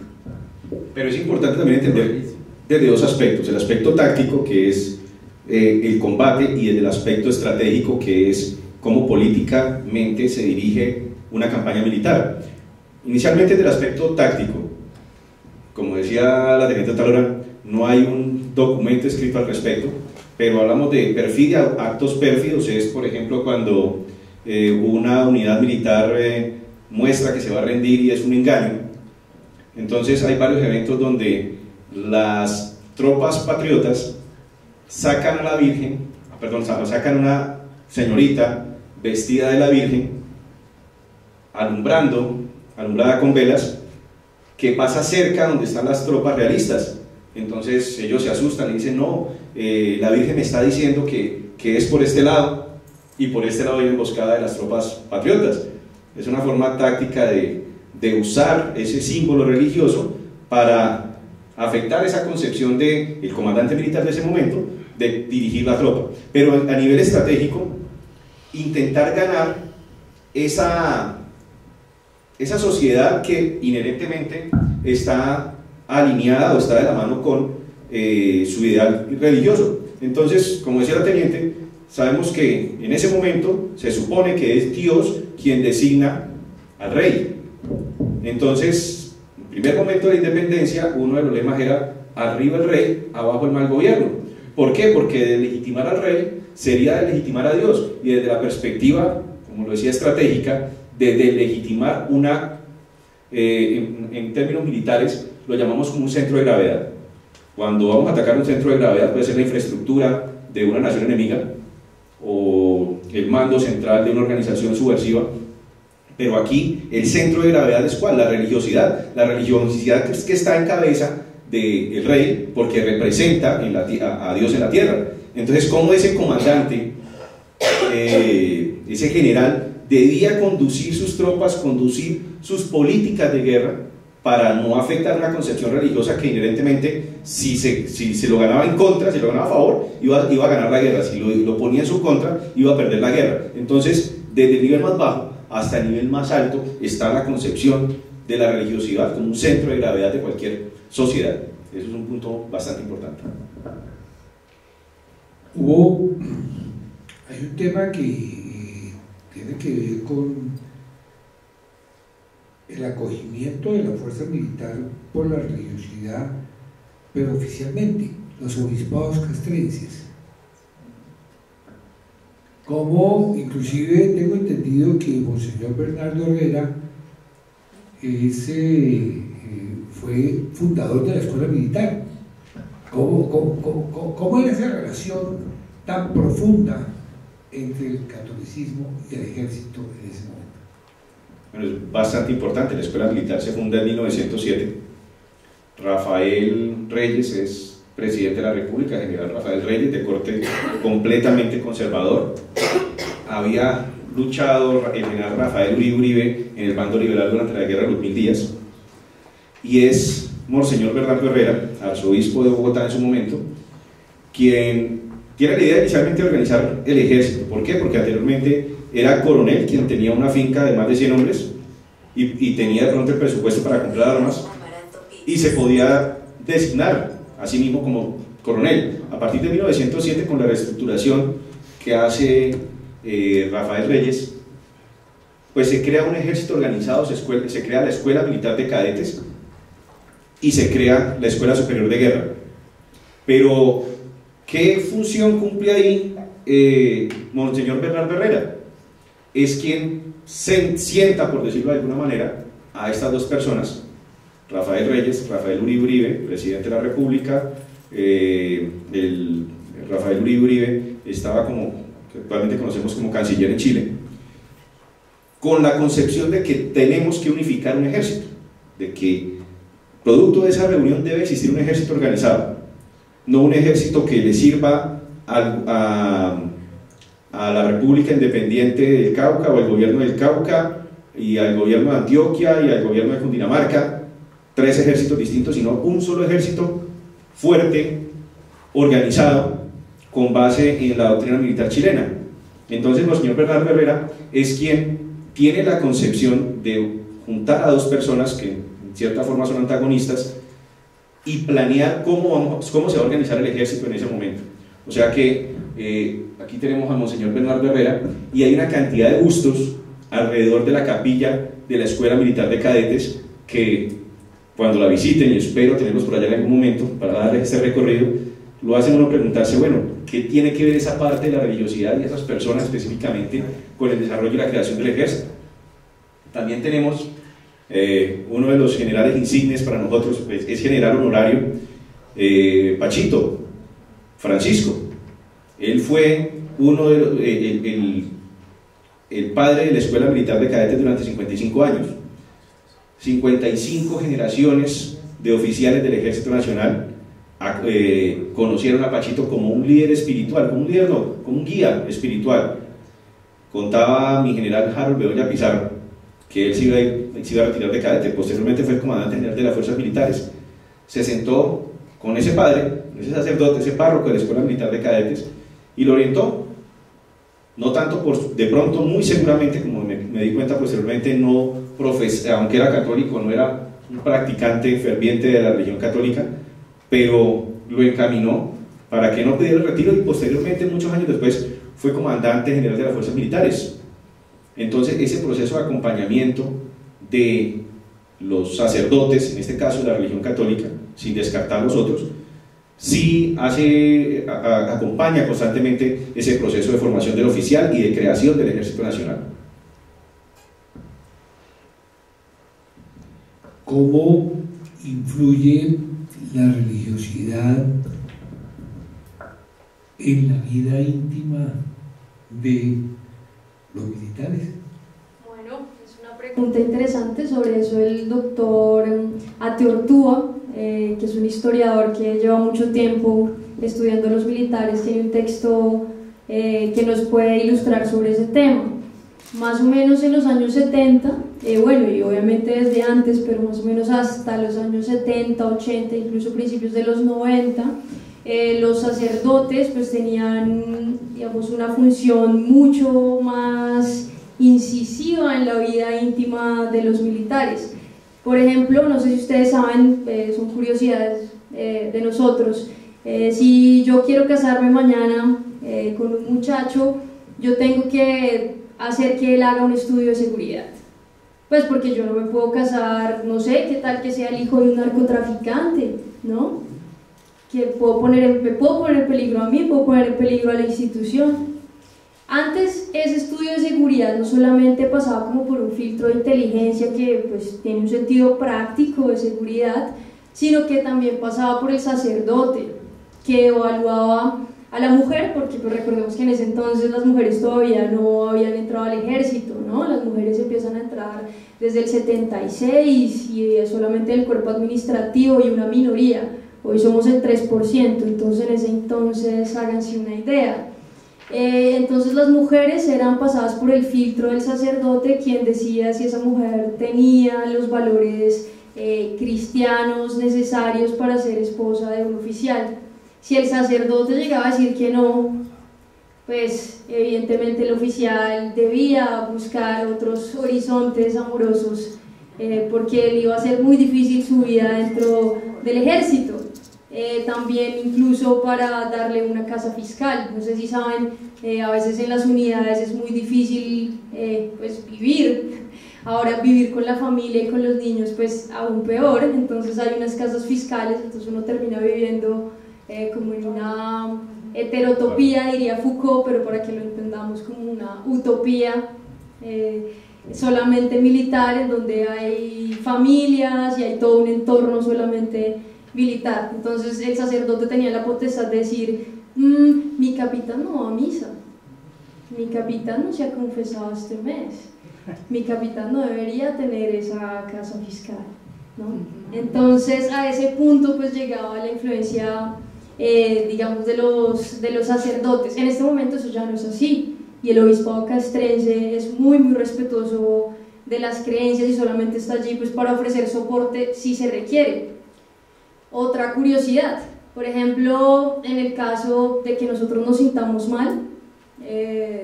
Pero es importante también entender desde dos aspectos: el aspecto táctico, que es el combate, y desde el aspecto estratégico, que es cómo políticamente se dirige una campaña militar. Inicialmente, desde el aspecto táctico, como decía la teniente Talora, no hay un documento escrito al respecto, pero hablamos de perfidia, actos pérfidos. Es, por ejemplo, cuando una unidad militar muestra que se va a rendir y es un engaño. Entonces hay varios eventos donde las tropas patriotas sacan a la Virgen, sacan a una señorita vestida de la Virgen, alumbrada con velas, que pasa cerca donde están las tropas realistas, Entonces ellos se asustan, le dicen, no, la Virgen me está diciendo que es por este lado, y por este lado hay una emboscada de las tropas patriotas. Es una forma táctica de usar ese símbolo religioso para afectar esa concepción del comandante militar de ese momento de dirigir la tropa. Pero a nivel estratégico, intentar ganar esa sociedad que inherentemente está alineada o está de la mano con su ideal religioso. Entonces, como decía la teniente, sabemos que en ese momento se supone que es Dios quien designa al rey. Entonces, en el primer momento de la independencia, uno de los lemas era arriba el rey, abajo el mal gobierno. ¿Por qué? Porque de legitimar al rey sería de legitimar a Dios, y desde la perspectiva, como lo decía, estratégica, de legitimar una, en términos militares, lo llamamos como un centro de gravedad. Cuando vamos a atacar un centro de gravedad, puede ser la infraestructura de una nación enemiga o el mando central de una organización subversiva, pero aquí el centro de gravedad es ¿cuál? La religiosidad que está en cabeza del rey, porque representa a Dios en la tierra. Entonces, ¿cómo ese comandante, ese general, debía conducir sus tropas, conducir sus políticas de guerra para no afectar una concepción religiosa que inherentemente, si se lo ganaba en contra, si lo ganaba a favor, iba a ganar la guerra, si lo ponía en su contra, iba a perder la guerra? Entonces, desde el nivel más bajo hasta el nivel más alto está la concepción de la religiosidad como un centro de gravedad de cualquier sociedad. Eso es un punto bastante importante. Hay un tema que tiene que ver con el acogimiento de la fuerza militar por la religiosidad, pero oficialmente, los obispados castrenses. Como inclusive tengo entendido que Monseñor Bernardo Herrera fue fundador de la escuela militar. ¿Cómo es esa relación tan profunda entre el catolicismo y el ejército en ese momento? Bueno, es bastante importante. La escuela militar se funda en 1907. Rafael Reyes es presidente de la República, general Rafael Reyes, de corte completamente conservador. Había luchado el general Rafael Uribe en el bando liberal durante la guerra de los 1000 días, y es Monseñor Bernardo Herrera, arzobispo de Bogotá en su momento, quien tiene la idea inicialmente de organizar el ejército. ¿Por qué? Porque anteriormente era coronel quien tenía una finca de más de 100 hombres y tenía de pronto el presupuesto para comprar armas, y se podía designar a sí mismo como coronel. A partir de 1907, con la reestructuración que hace Rafael Reyes, pues se crea un ejército organizado, se crea la Escuela Militar de Cadetes y se crea la Escuela Superior de Guerra. Pero, ¿qué función cumple ahí Monseñor Bernardo Herrera? Es quien sienta, por decirlo de alguna manera, a estas dos personas, Rafael Reyes, Rafael Uribe, presidente de la República. Rafael Uribe estaba que actualmente conocemos como canciller en Chile, con la concepción de que tenemos que unificar un ejército, de que producto de esa reunión debe existir un ejército organizado, no un ejército que le sirva a la República Independiente del Cauca o al gobierno del Cauca y al gobierno de Antioquia y al gobierno de Cundinamarca, 3 ejércitos distintos, sino un solo ejército fuerte, organizado, con base en la doctrina militar chilena. Entonces, el señor Bernardo Herrera es quien tiene la concepción de juntar a dos personas que en cierta forma son antagonistas y planear cómo se va a organizar el ejército en ese momento. O sea que aquí tenemos a Monseñor Bernardo Herrera y hay una cantidad de bustos alrededor de la capilla de la Escuela Militar de Cadetes que, cuando la visiten, y espero tenerlos por allá en algún momento para darles este recorrido, lo hacen uno preguntarse, bueno, ¿qué tiene que ver esa parte de la religiosidad y esas personas específicamente con el desarrollo y la creación del ejército? También tenemos uno de los generales insignes para nosotros, pues, es general honorario Pachito Francisco. Él fue uno de el padre de la Escuela Militar de Cadetes durante 55 años. 55 generaciones de oficiales del Ejército Nacional conocieron a Pachito como un líder espiritual, como un líder no, como un guía espiritual. Contaba mi general Harold Bedoya Pizarro que él se iba a retirar de cadete, posteriormente fue el comandante general de las fuerzas militares. Se sentó con ese padre, ese sacerdote, ese párroco de la Escuela Militar de Cadetes, y lo orientó, no tanto por, de pronto, muy seguramente, como me di cuenta posteriormente, no aunque era católico, no era un practicante ferviente de la religión católica, pero lo encaminó para que no pidiera el retiro, y posteriormente, muchos años después, fue comandante general de las fuerzas militares. Entonces, ese proceso de acompañamiento de los sacerdotes, en este caso de la religión católica, sin descartar los otros, sí acompaña constantemente ese proceso de formación del oficial y de creación del Ejército Nacional. ¿Cómo influye la religiosidad en la vida íntima de los militares? Bueno, es una pregunta interesante. Sobre eso el doctor Ateortúa, que es un historiador que lleva mucho tiempo estudiando los militares, tiene un texto que nos puede ilustrar sobre ese tema. Más o menos en los años 70, bueno, y obviamente desde antes, pero más o menos hasta los años 70, 80, incluso principios de los 90, los sacerdotes pues tenían, digamos, una función mucho más incisiva en la vida íntima de los militares. Por ejemplo, no sé si ustedes saben, son curiosidades de nosotros, si yo quiero casarme mañana con un muchacho, yo tengo que hacer que él haga un estudio de seguridad, pues porque yo no me puedo casar, no sé, qué tal que sea el hijo de un narcotraficante, ¿no? Que me puedo poner en peligro a mí, puedo poner en peligro a la institución. Antes ese estudio de seguridad no solamente pasaba como por un filtro de inteligencia que pues tiene un sentido práctico de seguridad, sino que también pasaba por el sacerdote, que evaluaba a la mujer, porque pues recordemos que en ese entonces las mujeres todavía no habían entrado al ejército, ¿no? Las mujeres empiezan a entrar desde el 76 y es solamente el cuerpo administrativo y una minoría. Hoy somos el 3%, entonces en ese entonces háganse una idea. Entonces las mujeres eran pasadas por el filtro del sacerdote, quien decía si esa mujer tenía los valores cristianos necesarios para ser esposa de un oficial. Si el sacerdote llegaba a decir que no, pues evidentemente el oficial debía buscar otros horizontes amorosos, porque le iba a ser muy difícil su vida dentro del ejército. También incluso para darle una casa fiscal. No sé si saben, a veces en las unidades es muy difícil pues vivir. Ahora vivir con la familia y con los niños pues aún peor. Entonces hay unas casas fiscales, entonces uno termina viviendo como en una heterotopía, diría Foucault, pero para que lo entendamos como una utopía solamente militar, en donde hay familias y hay todo un entorno solamente militar. Entonces el sacerdote tenía la potestad de decir, mi capitán no va a misa, mi capitán no se ha confesado este mes, mi capitán no debería tener esa casa fiscal, ¿no? Entonces a ese punto pues llegaba la influencia digamos de los sacerdotes. En este momento eso ya no es así, y el obispado castrense es muy respetuoso de las creencias y solamente está allí pues para ofrecer soporte si se requiere. Otra curiosidad, por ejemplo, en el caso de que nosotros nos sintamos mal,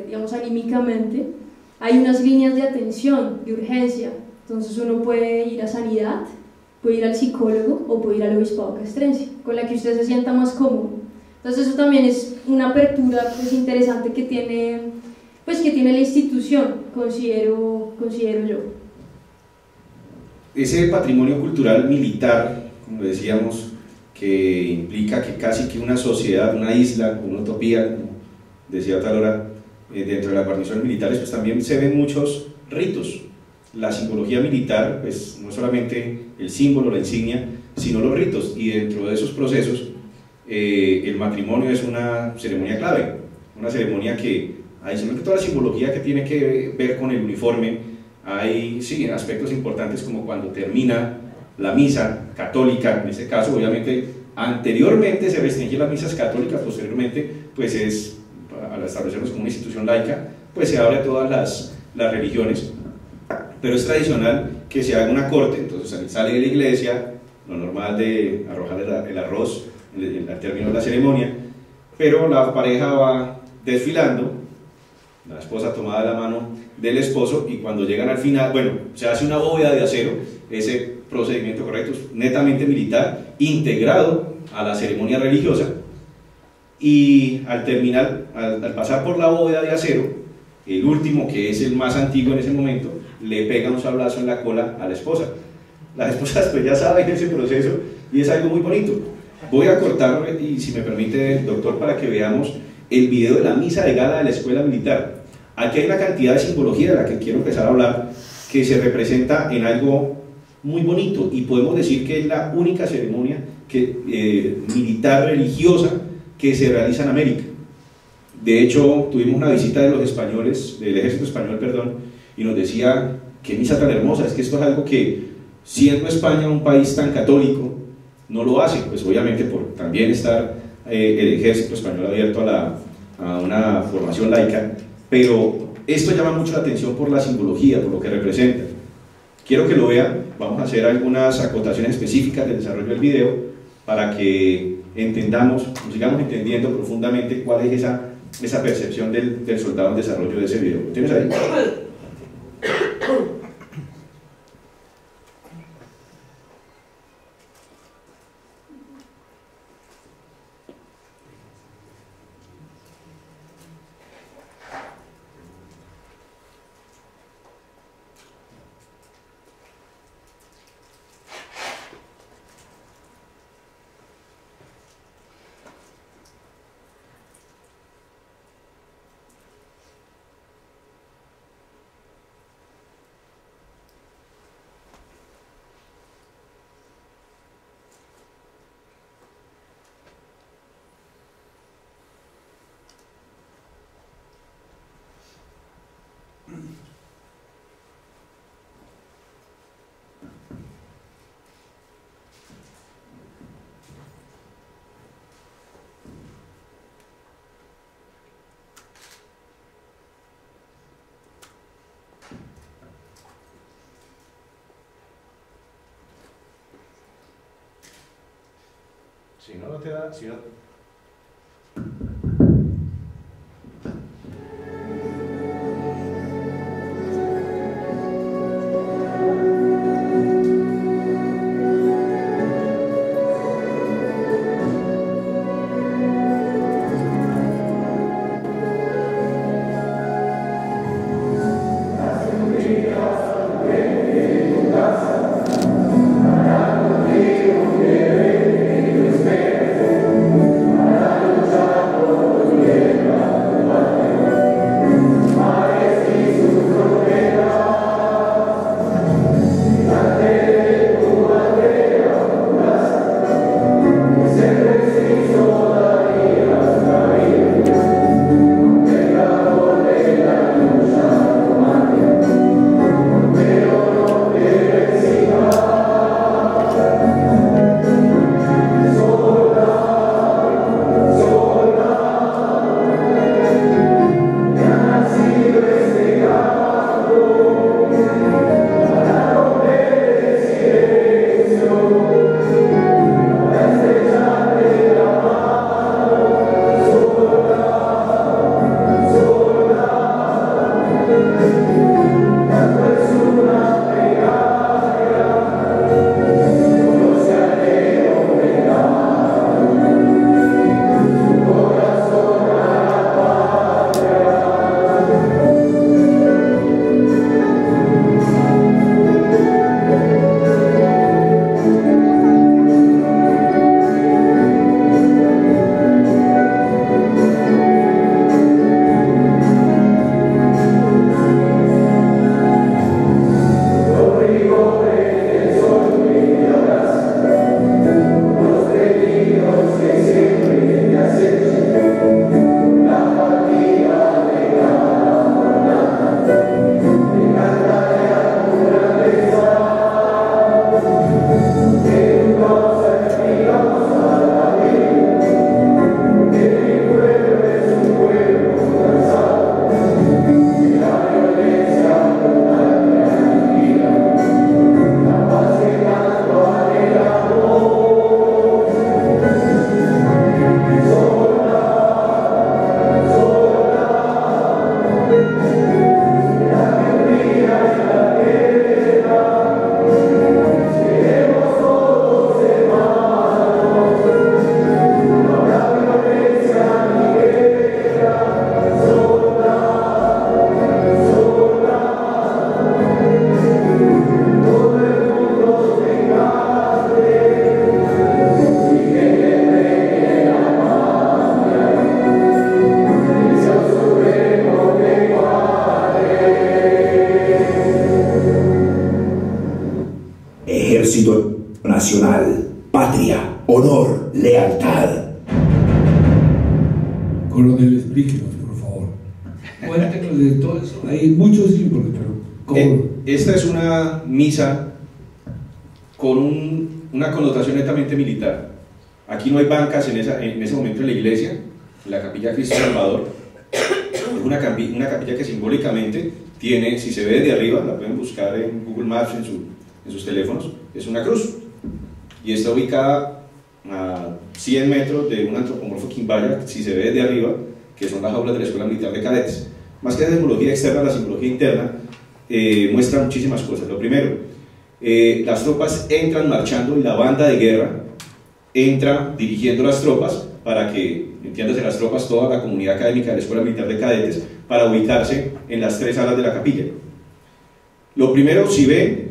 digamos anímicamente, hay unas líneas de atención, de urgencia. Entonces uno puede ir a sanidad, puede ir al psicólogo o puede ir al obispado castrense, con la que usted se sienta más cómodo. Entonces eso también es una apertura pues interesante que tiene la institución, considero yo. Ese patrimonio cultural militar, como decíamos, que implica que casi que una sociedad, una isla, una utopía, como decía Talora, dentro de las guarniciones militares, pues también se ven muchos ritos. La simbología militar, pues no solamente el símbolo, la insignia, sino los ritos, y dentro de esos procesos el matrimonio es una ceremonia clave, una ceremonia que, adicional de toda la simbología que tiene que ver con el uniforme, hay sí, aspectos importantes como cuando termina la misa católica, en este caso obviamente Anteriormente se restringían las misas católicas, posteriormente, pues al establecernos como una institución laica, pues se abre a todas las religiones, pero es tradicional que se haga una corte, entonces sale de la iglesia, lo normal de arrojar el arroz, al término de la ceremonia, pero la pareja va desfilando, la esposa tomada de la mano del esposo, y cuando llegan al final, bueno, se hace una bóveda de acero, ese procedimiento correcto es netamente militar, integrado a la ceremonia religiosa, y al terminar, al pasar por la bóveda de acero, el último, que es el más antiguo en ese momento, le pega un sablazo en la cola a la esposa. Las esposas pues ya saben ese proceso y es algo muy bonito. Voy a cortar, y si me permite, doctor, para que veamos el video de la misa de gala de la escuela militar. Aquí hay una cantidad de simbología de la que quiero empezar a hablar, que se representa en algo muy bonito, y podemos decir que es la única ceremonia militar religiosa que se realiza en América. De hecho, tuvimos una visita de los españoles, del ejército español, perdón, y nos decía, qué misa tan hermosa, es que esto es algo que, siendo España un país tan católico, no lo hace, pues obviamente por también estar el ejército español abierto a una formación laica, pero esto llama mucho la atención por la simbología, por lo que representa. Quiero que lo vean, vamos a hacer algunas acotaciones específicas del desarrollo del video para que entendamos, sigamos entendiendo profundamente cuál es esa percepción del soldado en desarrollo de ese video. ¿Lo tienes ahí? Si no, no te da... Si no... Coronel, explíquenos, por favor. Cuéntenos de todo eso. Hay muchos símbolos, pero ¿cómo? Esta es una misa con una connotación netamente militar. Aquí no hay bancas en ese momento en la iglesia, en la capilla Cristo Salvador. Es una capilla que simbólicamente tiene, si se ve desde arriba, la pueden buscar en Google Maps, en sus teléfonos, es una cruz. Y está ubicada a 100 metros de un antropomorfo quimbaya, si se ve desde arriba, que son las aulas de la Escuela Militar de Cadetes. Más que la simbología externa, la simbología interna muestra muchísimas cosas. Lo primero, las tropas entran marchando y la banda de guerra entra dirigiendo las tropas para que, entiéndase las tropas, toda la comunidad académica de la Escuela Militar de Cadetes, para ubicarse en las 3 salas de la capilla. Lo primero, si ven,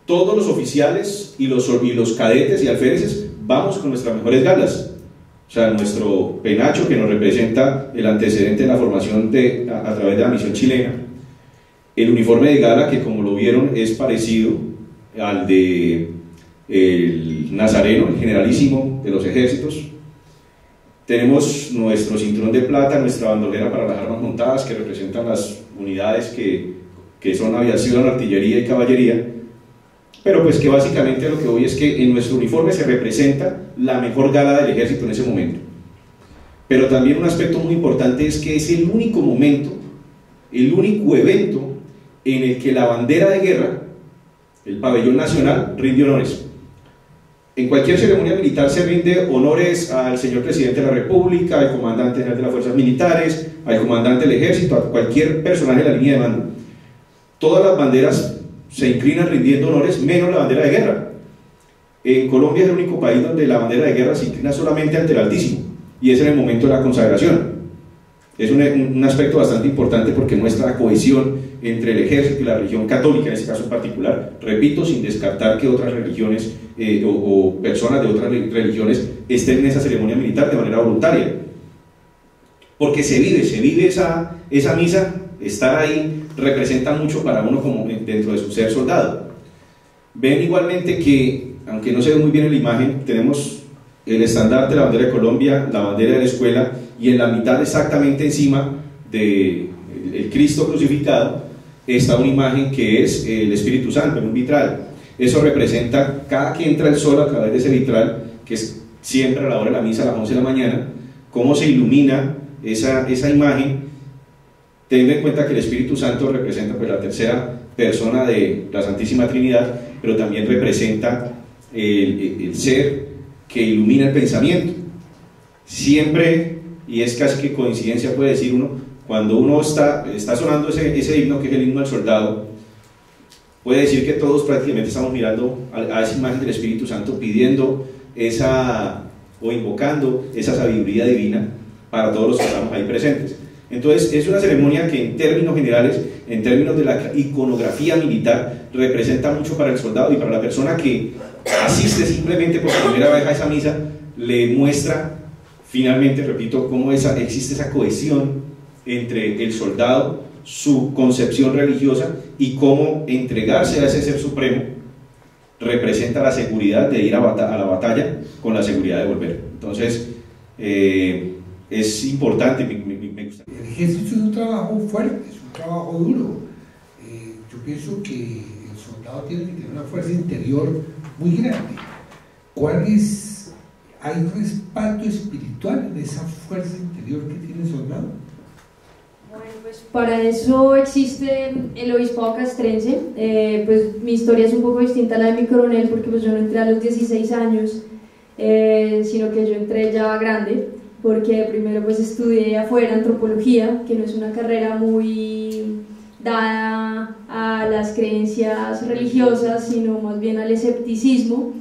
todos los oficiales y los cadetes y alféreces vamos con nuestras mejores galas. O sea, nuestro penacho que nos representa el antecedente de la formación a través de la misión chilena, el uniforme de gala que, como lo vieron, es parecido al de el nazareno, el generalísimo de los ejércitos. Tenemos nuestro cinturón de plata, nuestra bandolera para las armas montadas, que representan las unidades que son aviación, artillería y caballería. Pero pues que básicamente lo que voy es que en nuestro uniforme se representa la mejor gala del ejército en ese momento. Pero también un aspecto muy importante es que es el único momento, el único evento en el que la bandera de guerra, el pabellón nacional, rinde honores. En cualquier ceremonia militar se rinde honores al señor presidente de la República, al comandante general de las fuerzas militares, al comandante del ejército, a cualquier personaje de la línea de mando. Todas las banderas se inclinan rindiendo honores, menos la bandera de guerra. En Colombia es el único país donde la bandera de guerra se inclina solamente ante el Altísimo, y es en el momento de la consagración. Es un aspecto bastante importante porque muestra la cohesión entre el ejército y la religión católica, en este caso en particular, repito, sin descartar que otras religiones o personas de otras religiones estén en esa ceremonia militar de manera voluntaria, porque se vive esa misa. Estar ahí representa mucho para uno como dentro de su ser soldado. Ven igualmente que, aunque no se ve muy bien en la imagen, tenemos el estandarte, la bandera de Colombia, la bandera de la escuela, y en la mitad, exactamente encima del Cristo crucificado, está una imagen que es el Espíritu Santo, en un vitral. Eso representa, cada que entra el sol a través de ese vitral, que es siempre a la hora de la misa a las 11 de la mañana, cómo se ilumina esa imagen, teniendo en cuenta que el Espíritu Santo representa pues la tercera persona de la Santísima Trinidad, pero también representa el ser que ilumina el pensamiento. Siempre, y es casi que coincidencia puede decir uno, cuando uno está sonando ese himno, que es el himno al soldado, puede decir que todos prácticamente estamos mirando a esa imagen del Espíritu Santo, pidiendo o invocando esa sabiduría divina para todos los que estamos ahí presentes. Entonces es una ceremonia que en términos generales, en términos de la iconografía militar, representa mucho para el soldado, y para la persona que asiste simplemente por primera vez a esa misa, le muestra finalmente, repito, cómo existe esa cohesión entre el soldado, su concepción religiosa, y cómo entregarse a ese ser supremo representa la seguridad de ir a la batalla con la seguridad de volver. Entonces es importante, me gusta. El ejército es un trabajo fuerte, es un trabajo duro. Yo pienso que el soldado tiene que tener una fuerza interior muy grande. ¿Hay respaldo espiritual en esa fuerza interior que tiene el soldado? Bueno, pues para eso existe el obispado castrense. Pues mi historia es un poco distinta a la de mi coronel, porque pues yo no entré a los 16 años, sino que yo entré ya grande, porque primero pues estudié afuera antropología, que no es una carrera muy dada a las creencias religiosas, sino más bien al escepticismo.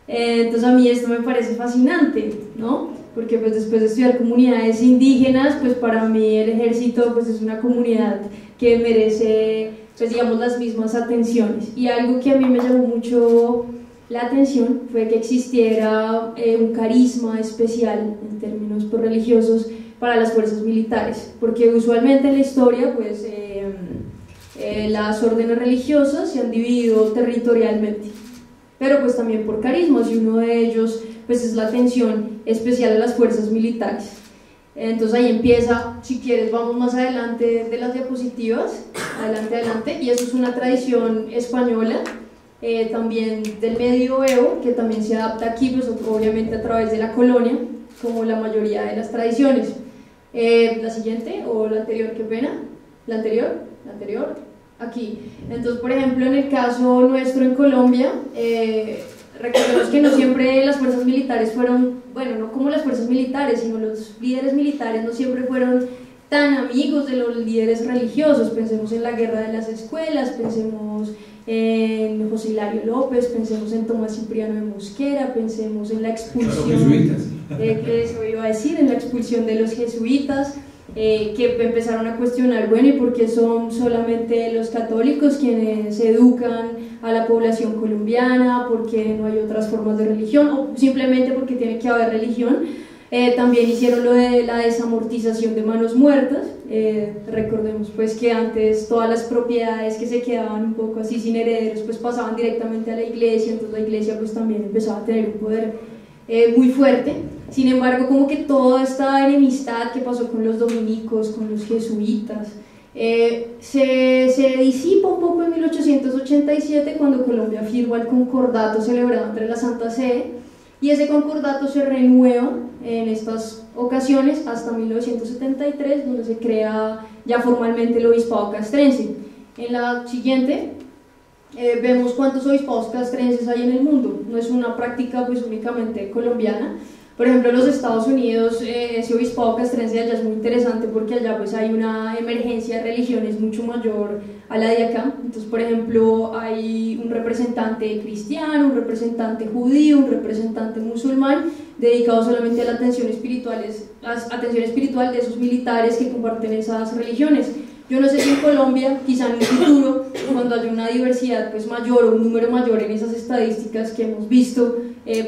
Entonces a mí esto me parece fascinante, ¿no? Porque pues después de estudiar comunidades indígenas, pues para mí el ejército pues es una comunidad que merece, pues digamos, las mismas atenciones. Y algo que a mí me llamó mucho la atención fue que existiera un carisma especial en términos pues, religiosos para las fuerzas militares, porque usualmente en la historia pues las órdenes religiosas se han dividido territorialmente, pero pues también por carismas, y uno de ellos pues es la atención especial a las fuerzas militares. Entonces ahí empieza, si quieres vamos más adelante de las diapositivas, adelante, y eso es una tradición española, también del medioevo, que también se adapta aquí, pues obviamente a través de la colonia, como la mayoría de las tradiciones. La siguiente, o la anterior, qué pena, la anterior, aquí. Entonces, por ejemplo, en el caso nuestro en Colombia, recordemos que no siempre las fuerzas militares fueron, bueno, no como las fuerzas militares, sino los líderes militares no siempre fueron tan amigos de los líderes religiosos. Pensemos en la guerra de las escuelas, pensemos en José Hilario López, pensemos en Tomás Cipriano de Mosquera, pensemos en la expulsión, eso iba a decir, en la expulsión de los jesuitas, que empezaron a cuestionar, bueno, ¿y por qué son solamente los católicos quienes educan a la población colombiana? ¿Por qué no hay otras formas de religión? O simplemente porque tiene que haber religión. También hicieron lo de la desamortización de manos muertas. Recordemos pues que antes todas las propiedades que se quedaban un poco así sin herederos pues pasaban directamente a la iglesia, entonces la iglesia pues también empezaba a tener un poder muy fuerte. Sin embargo, como que toda esta enemistad que pasó con los dominicos, con los jesuitas, se disipa un poco en 1887 cuando Colombia firma el concordato celebrado entre la Santa Sede, y ese concordato se renueva en estas ocasiones hasta 1973, donde se crea ya formalmente el obispado castrense. En la siguiente vemos cuántos obispados castrenses hay en el mundo. No es una práctica pues únicamente colombiana. Por ejemplo, en los Estados Unidos, ese obispado castrense allá es muy interesante porque allá pues hay una emergencia de religiones mucho mayor a la de acá. Entonces, por ejemplo, hay un representante cristiano, un representante judío, un representante musulmán, dedicado solamente a la atención espiritual de esos militares que comparten esas religiones. Yo no sé si en Colombia, quizá en un futuro, cuando haya una diversidad pues mayor o un número mayor en esas estadísticas que hemos visto,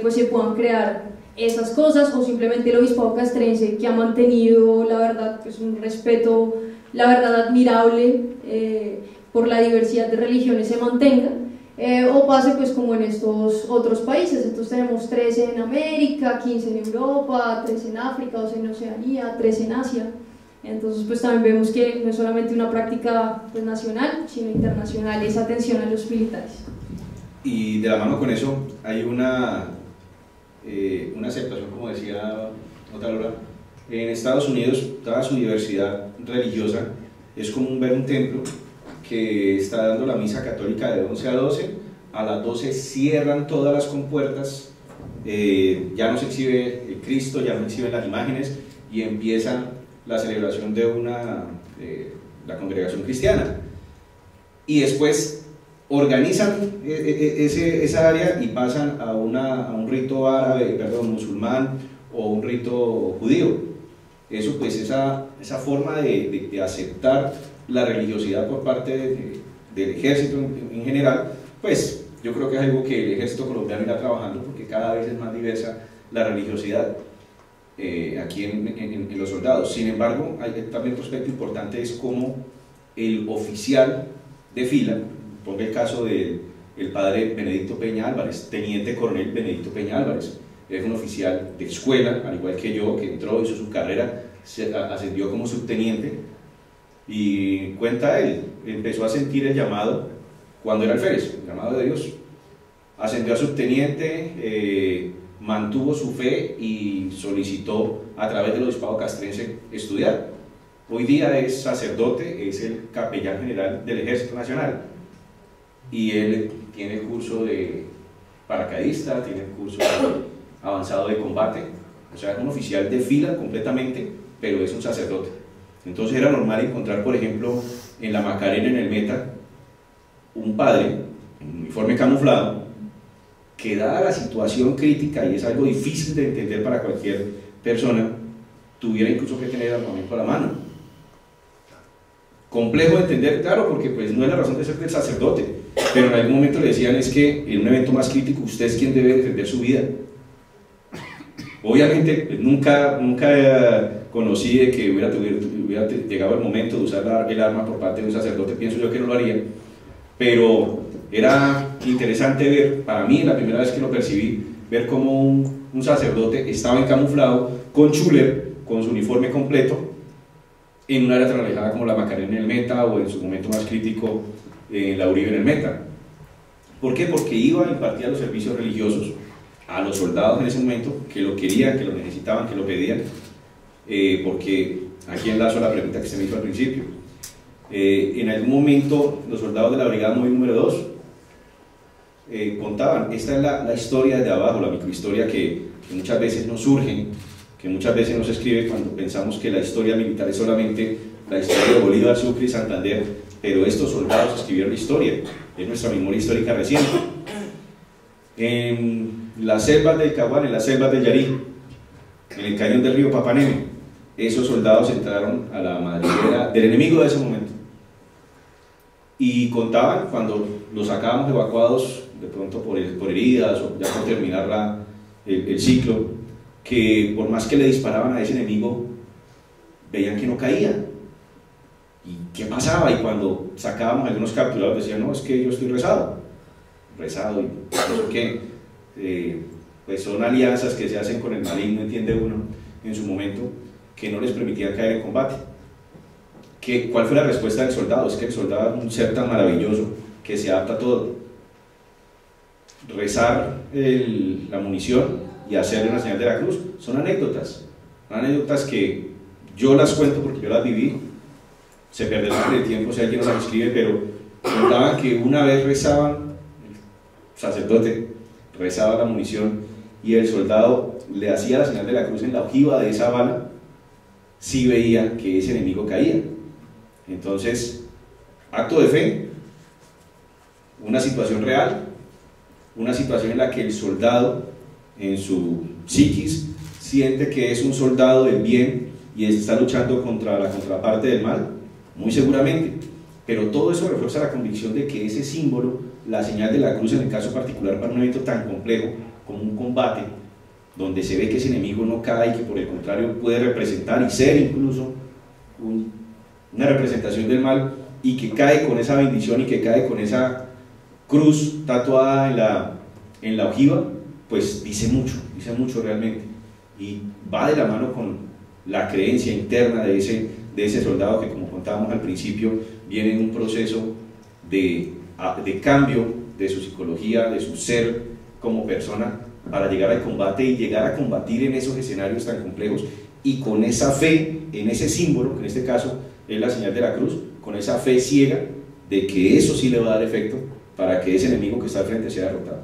pues se puedan crear esas cosas, o simplemente el obispado castrense, que ha mantenido, la verdad, pues un respeto, la verdad, admirable por la diversidad de religiones, se mantenga, o pase pues como en estos otros países. Entonces tenemos 13 en América, 15 en Europa, 3 en África, 2 en Oceanía, 3 en Asia. Entonces pues también vemos que no es solamente una práctica pues nacional, sino internacional, esa atención a los militares. Y de la mano con eso hay una aceptación, como decía Otalora. En Estados Unidos, toda su diversidad religiosa es común ver un templo que está dando la misa católica de 11 a 12, a las 12 cierran todas las compuertas, ya no se exhibe el Cristo, ya no se exhiben las imágenes, y empieza la celebración de la congregación cristiana, y después organizan esa área y pasan a un rito musulmán o un rito judío. Eso pues, esa forma de aceptar la religiosidad por parte del ejército en general, pues yo creo que es algo que el ejército colombiano irá trabajando, porque cada vez es más diversa la religiosidad aquí en los soldados. Sin embargo, hay también otro aspecto importante, es cómo el oficial de fila, ponga el caso del padre Benedicto Peña Álvarez, teniente coronel Benedicto Peña Álvarez, es un oficial de escuela, al igual que yo, que entró, hizo su carrera, se ascendió como subteniente, y cuenta él, empezó a sentir el llamado cuando era alférez, el llamado de Dios, ascendió a subteniente, mantuvo su fe y solicitó a través del obispado castrense estudiar. Hoy día es sacerdote, es el capellán general del Ejército Nacional, y él tiene el curso de paracaidista, tiene el curso avanzado de combate, o sea, es un oficial de fila completamente, pero es un sacerdote. Entonces era normal encontrar, por ejemplo, en la Macarena, en el Meta, un padre en uniforme camuflado, que dada la situación crítica, y es algo difícil de entender para cualquier persona, tuviera incluso que tener armamento a la mano. Complejo de entender, claro, porque pues no es la razón de ser del sacerdote, pero en algún momento le decían, es que en un evento más crítico usted es quien debe defender su vida. Obviamente pues, nunca conocí de que hubiera llegado el momento de usar el arma por parte de un sacerdote, pienso yo que no lo haría, pero era interesante ver, para mí la primera vez que lo percibí, ver cómo un sacerdote estaba encamuflado con chuler, con su uniforme completo en una área tan alejada como la Macarena en el Meta, o en su momento más crítico en la Uribe en el Meta. ¿Por qué? Porque iba a impartir los servicios religiosos a los soldados en ese momento, que lo querían, que lo necesitaban, que lo pedían, porque aquí enlazo a la pregunta que se me hizo al principio. En algún momento los soldados de la Brigada Móvil número 2 contaban, esta es la historia de abajo, la microhistoria que muchas veces nos surge, que muchas veces nos escribe cuando pensamos que la historia militar es solamente la historia de Bolívar, Sucre y Santander, pero estos soldados escribieron la historia, es nuestra memoria histórica reciente. En las selvas del Caguán, en las selvas del Yarí, en el cañón del río Papaneme, esos soldados entraron a la madriguera del enemigo de ese momento, y contaban, cuando los sacábamos evacuados de pronto por heridas o ya por terminar el ciclo, que por más que le disparaban a ese enemigo, veían que no caía. ¿Y qué pasaba? Y cuando sacábamos a algunos capturados decían, no, es que yo estoy rezado y no sé qué. Pues son alianzas que se hacen con el maligno, entiende uno, en su momento, que no les permitían caer en combate. ¿Cuál fue la respuesta del soldado? Es que el soldado es un ser tan maravilloso que se adapta a todo. Rezar la munición y hacerle una señal de la cruz son anécdotas que yo las cuento porque yo las viví, se perderán en el tiempo si alguien no las escribe, pero contaban que una vez rezaban, el sacerdote rezaba la munición y el soldado le hacía la señal de la cruz en la ojiva de esa bala, sí veía que ese enemigo caía. Entonces, acto de fe, una situación real, una situación en la que el soldado en su psiquis siente que es un soldado del bien y está luchando contra la contraparte del mal, muy seguramente, pero todo eso refuerza la convicción de que ese símbolo, la señal de la cruz, en el caso particular para un evento tan complejo como un combate, donde se ve que ese enemigo no cae y que por el contrario puede representar y ser incluso una representación del mal, y que cae con esa bendición y que cae con esa cruz tatuada en la ojiva, pues dice mucho realmente, y va de la mano con la creencia interna de ese soldado que, como contábamos al principio, viene en un proceso de cambio de su psicología, de su ser como persona, para llegar al combate y llegar a combatir en esos escenarios tan complejos, y con esa fe en ese símbolo, que en este caso es la señal de la cruz, con esa fe ciega de que eso sí le va a dar efecto para que ese enemigo que está al frente sea derrotado.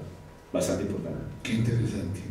Bastante importante. Qué interesante.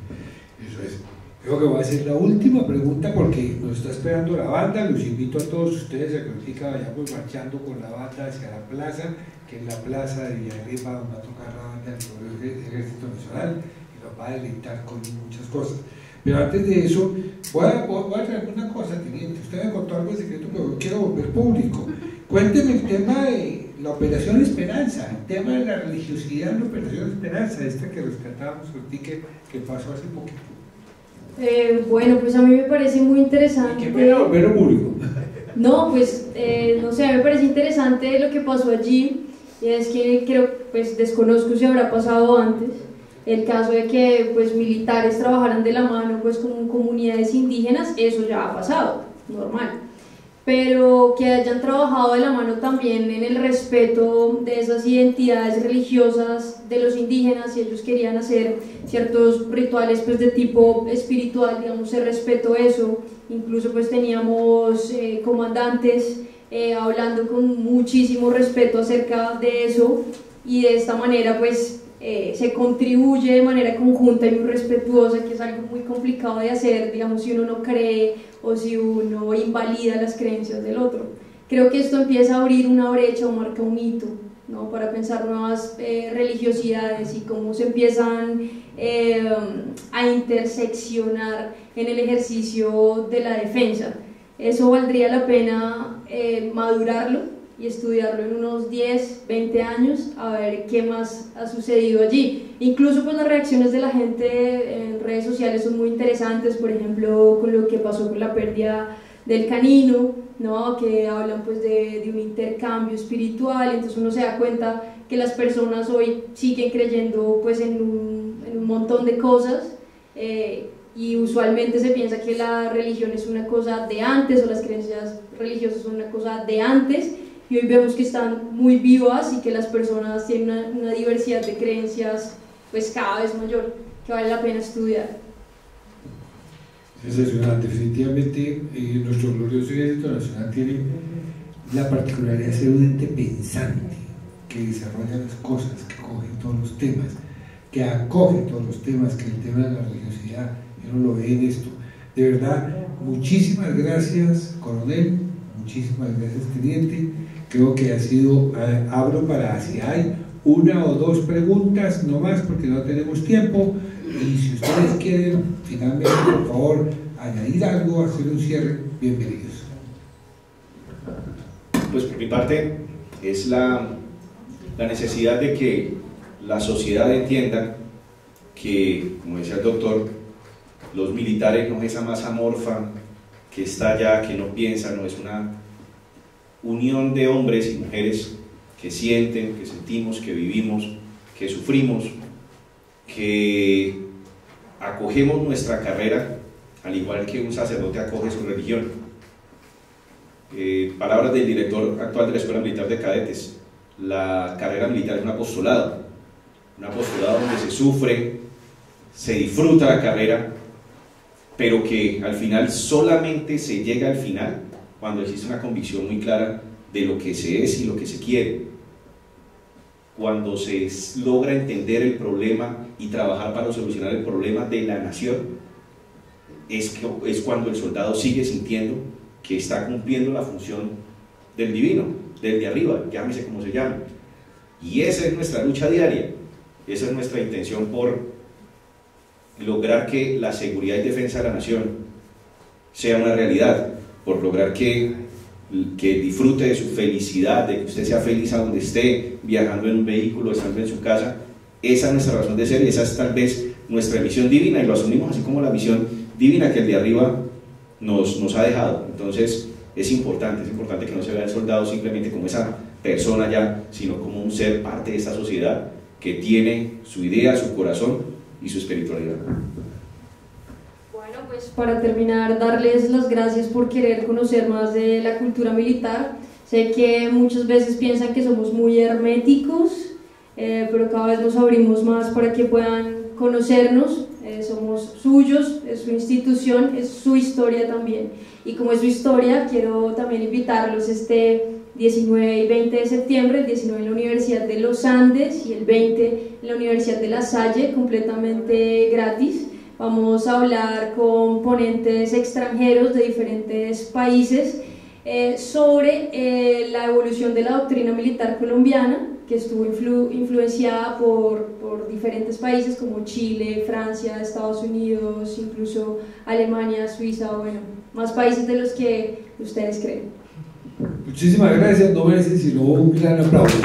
Eso es. Creo que voy a hacer la última pregunta porque nos está esperando la banda. Los invito a todos ustedes a que ahorita vayamos marchando con la banda hacia la plaza, que es la plaza de Villarriba, donde va a tocar la banda del Ejército Nacional y nos va a deleitar con muchas cosas. Pero antes de eso, voy a traer una cosa, teniente. Usted me contó algo de secreto, pero quiero volver público. Cuénteme el tema de la Operación Esperanza, el tema de la religiosidad en la Operación Esperanza, esta que rescatábamos, que pasó hace poquito. Bueno, pues a mí me parece muy interesante. ¿Qué pena volverlo público? No, pues, no sé, a mí me parece interesante lo que pasó allí, y es que creo, pues desconozco si habrá pasado antes, el caso de que pues militares trabajaran de la mano pues con comunidades indígenas, eso ya ha pasado, normal. Pero que hayan trabajado de la mano también en el respeto de esas identidades religiosas de los indígenas, y ellos querían hacer ciertos rituales pues de tipo espiritual, digamos, se respetó eso. Incluso pues teníamos comandantes hablando con muchísimo respeto acerca de eso, y de esta manera pues se contribuye de manera conjunta y muy respetuosa, que es algo muy complicado de hacer, digamos, si uno no cree o si uno invalida las creencias del otro. Creo que esto empieza a abrir una brecha o marca un hito, ¿no?, para pensar nuevas religiosidades y cómo se empiezan a interseccionar en el ejercicio de la defensa. Eso valdría la pena madurarlo y estudiarlo en unos 10, 20 años, a ver qué más ha sucedido allí. Incluso pues las reacciones de la gente en redes sociales son muy interesantes, por ejemplo con lo que pasó con la pérdida del canino, ¿no?, que hablan pues de un intercambio espiritual. Entonces uno se da cuenta que las personas hoy siguen creyendo pues en un montón de cosas, y usualmente se piensa que la religión es una cosa de antes o las creencias religiosas son una cosa de antes, y hoy vemos que están muy vivas y que las personas tienen una diversidad de creencias pues cada vez mayor, que vale la pena estudiar. Sensacional, definitivamente nuestro glorioso Ejército Nacional tiene la particularidad de ser un ente pensante, que desarrolla las cosas, que coge todos los temas, que acoge todos los temas, que el tema de la religiosidad, uno lo ve en esto. De verdad, muchísimas gracias, coronel, muchísimas gracias, teniente. Creo que ha sido, abro para si hay una o dos preguntas, no más porque no tenemos tiempo, y si ustedes quieren finalmente, por favor, añadir algo, hacer un cierre, bienvenidos. Pues por mi parte es la necesidad de que la sociedad entienda que, como decía el doctor, los militares no es esa masa amorfa que está allá, que no piensa, no es una unión de hombres y mujeres que sienten, que sentimos, que vivimos, que sufrimos, que acogemos nuestra carrera al igual que un sacerdote acoge su religión. Palabras del director actual de la Escuela Militar de Cadetes: la carrera militar es un apostolado donde se sufre, se disfruta la carrera, pero que al final solamente se llega al final cuando existe una convicción muy clara de lo que se es y lo que se quiere. Cuando se logra entender el problema y trabajar para solucionar el problema de la nación, es cuando el soldado sigue sintiendo que está cumpliendo la función del divino, del de arriba, llámese como se llame. Y esa es nuestra lucha diaria, esa es nuestra intención por lograr que la seguridad y defensa de la nación sea una realidad, por lograr que disfrute de su felicidad, de que usted sea feliz a donde esté, viajando en un vehículo, estando en su casa. Esa es nuestra razón de ser y esa es tal vez nuestra misión divina, y lo asumimos así como la misión divina que el de arriba nos ha dejado. Entonces es importante que no se vea el soldado simplemente como esa persona ya, sino como un ser parte de esta sociedad que tiene su idea, su corazón y su espiritualidad. Bueno, pues para terminar, darles las gracias por querer conocer más de la cultura militar. Sé que muchas veces piensan que somos muy herméticos, pero cada vez nos abrimos más para que puedan conocernos. Somos suyos, es su institución, es su historia también. Y como es su historia, quiero también invitarlos este 19 y 20 de septiembre, el 19 en la Universidad de los Andes y el 20 en la Universidad de La Salle, completamente gratis. Vamos a hablar con ponentes extranjeros de diferentes países sobre la evolución de la doctrina militar colombiana, que estuvo influenciada por diferentes países como Chile, Francia, Estados Unidos, incluso Alemania, Suiza, bueno, más países de los que ustedes creen. Muchísimas gracias, no merecen sino un gran aplauso.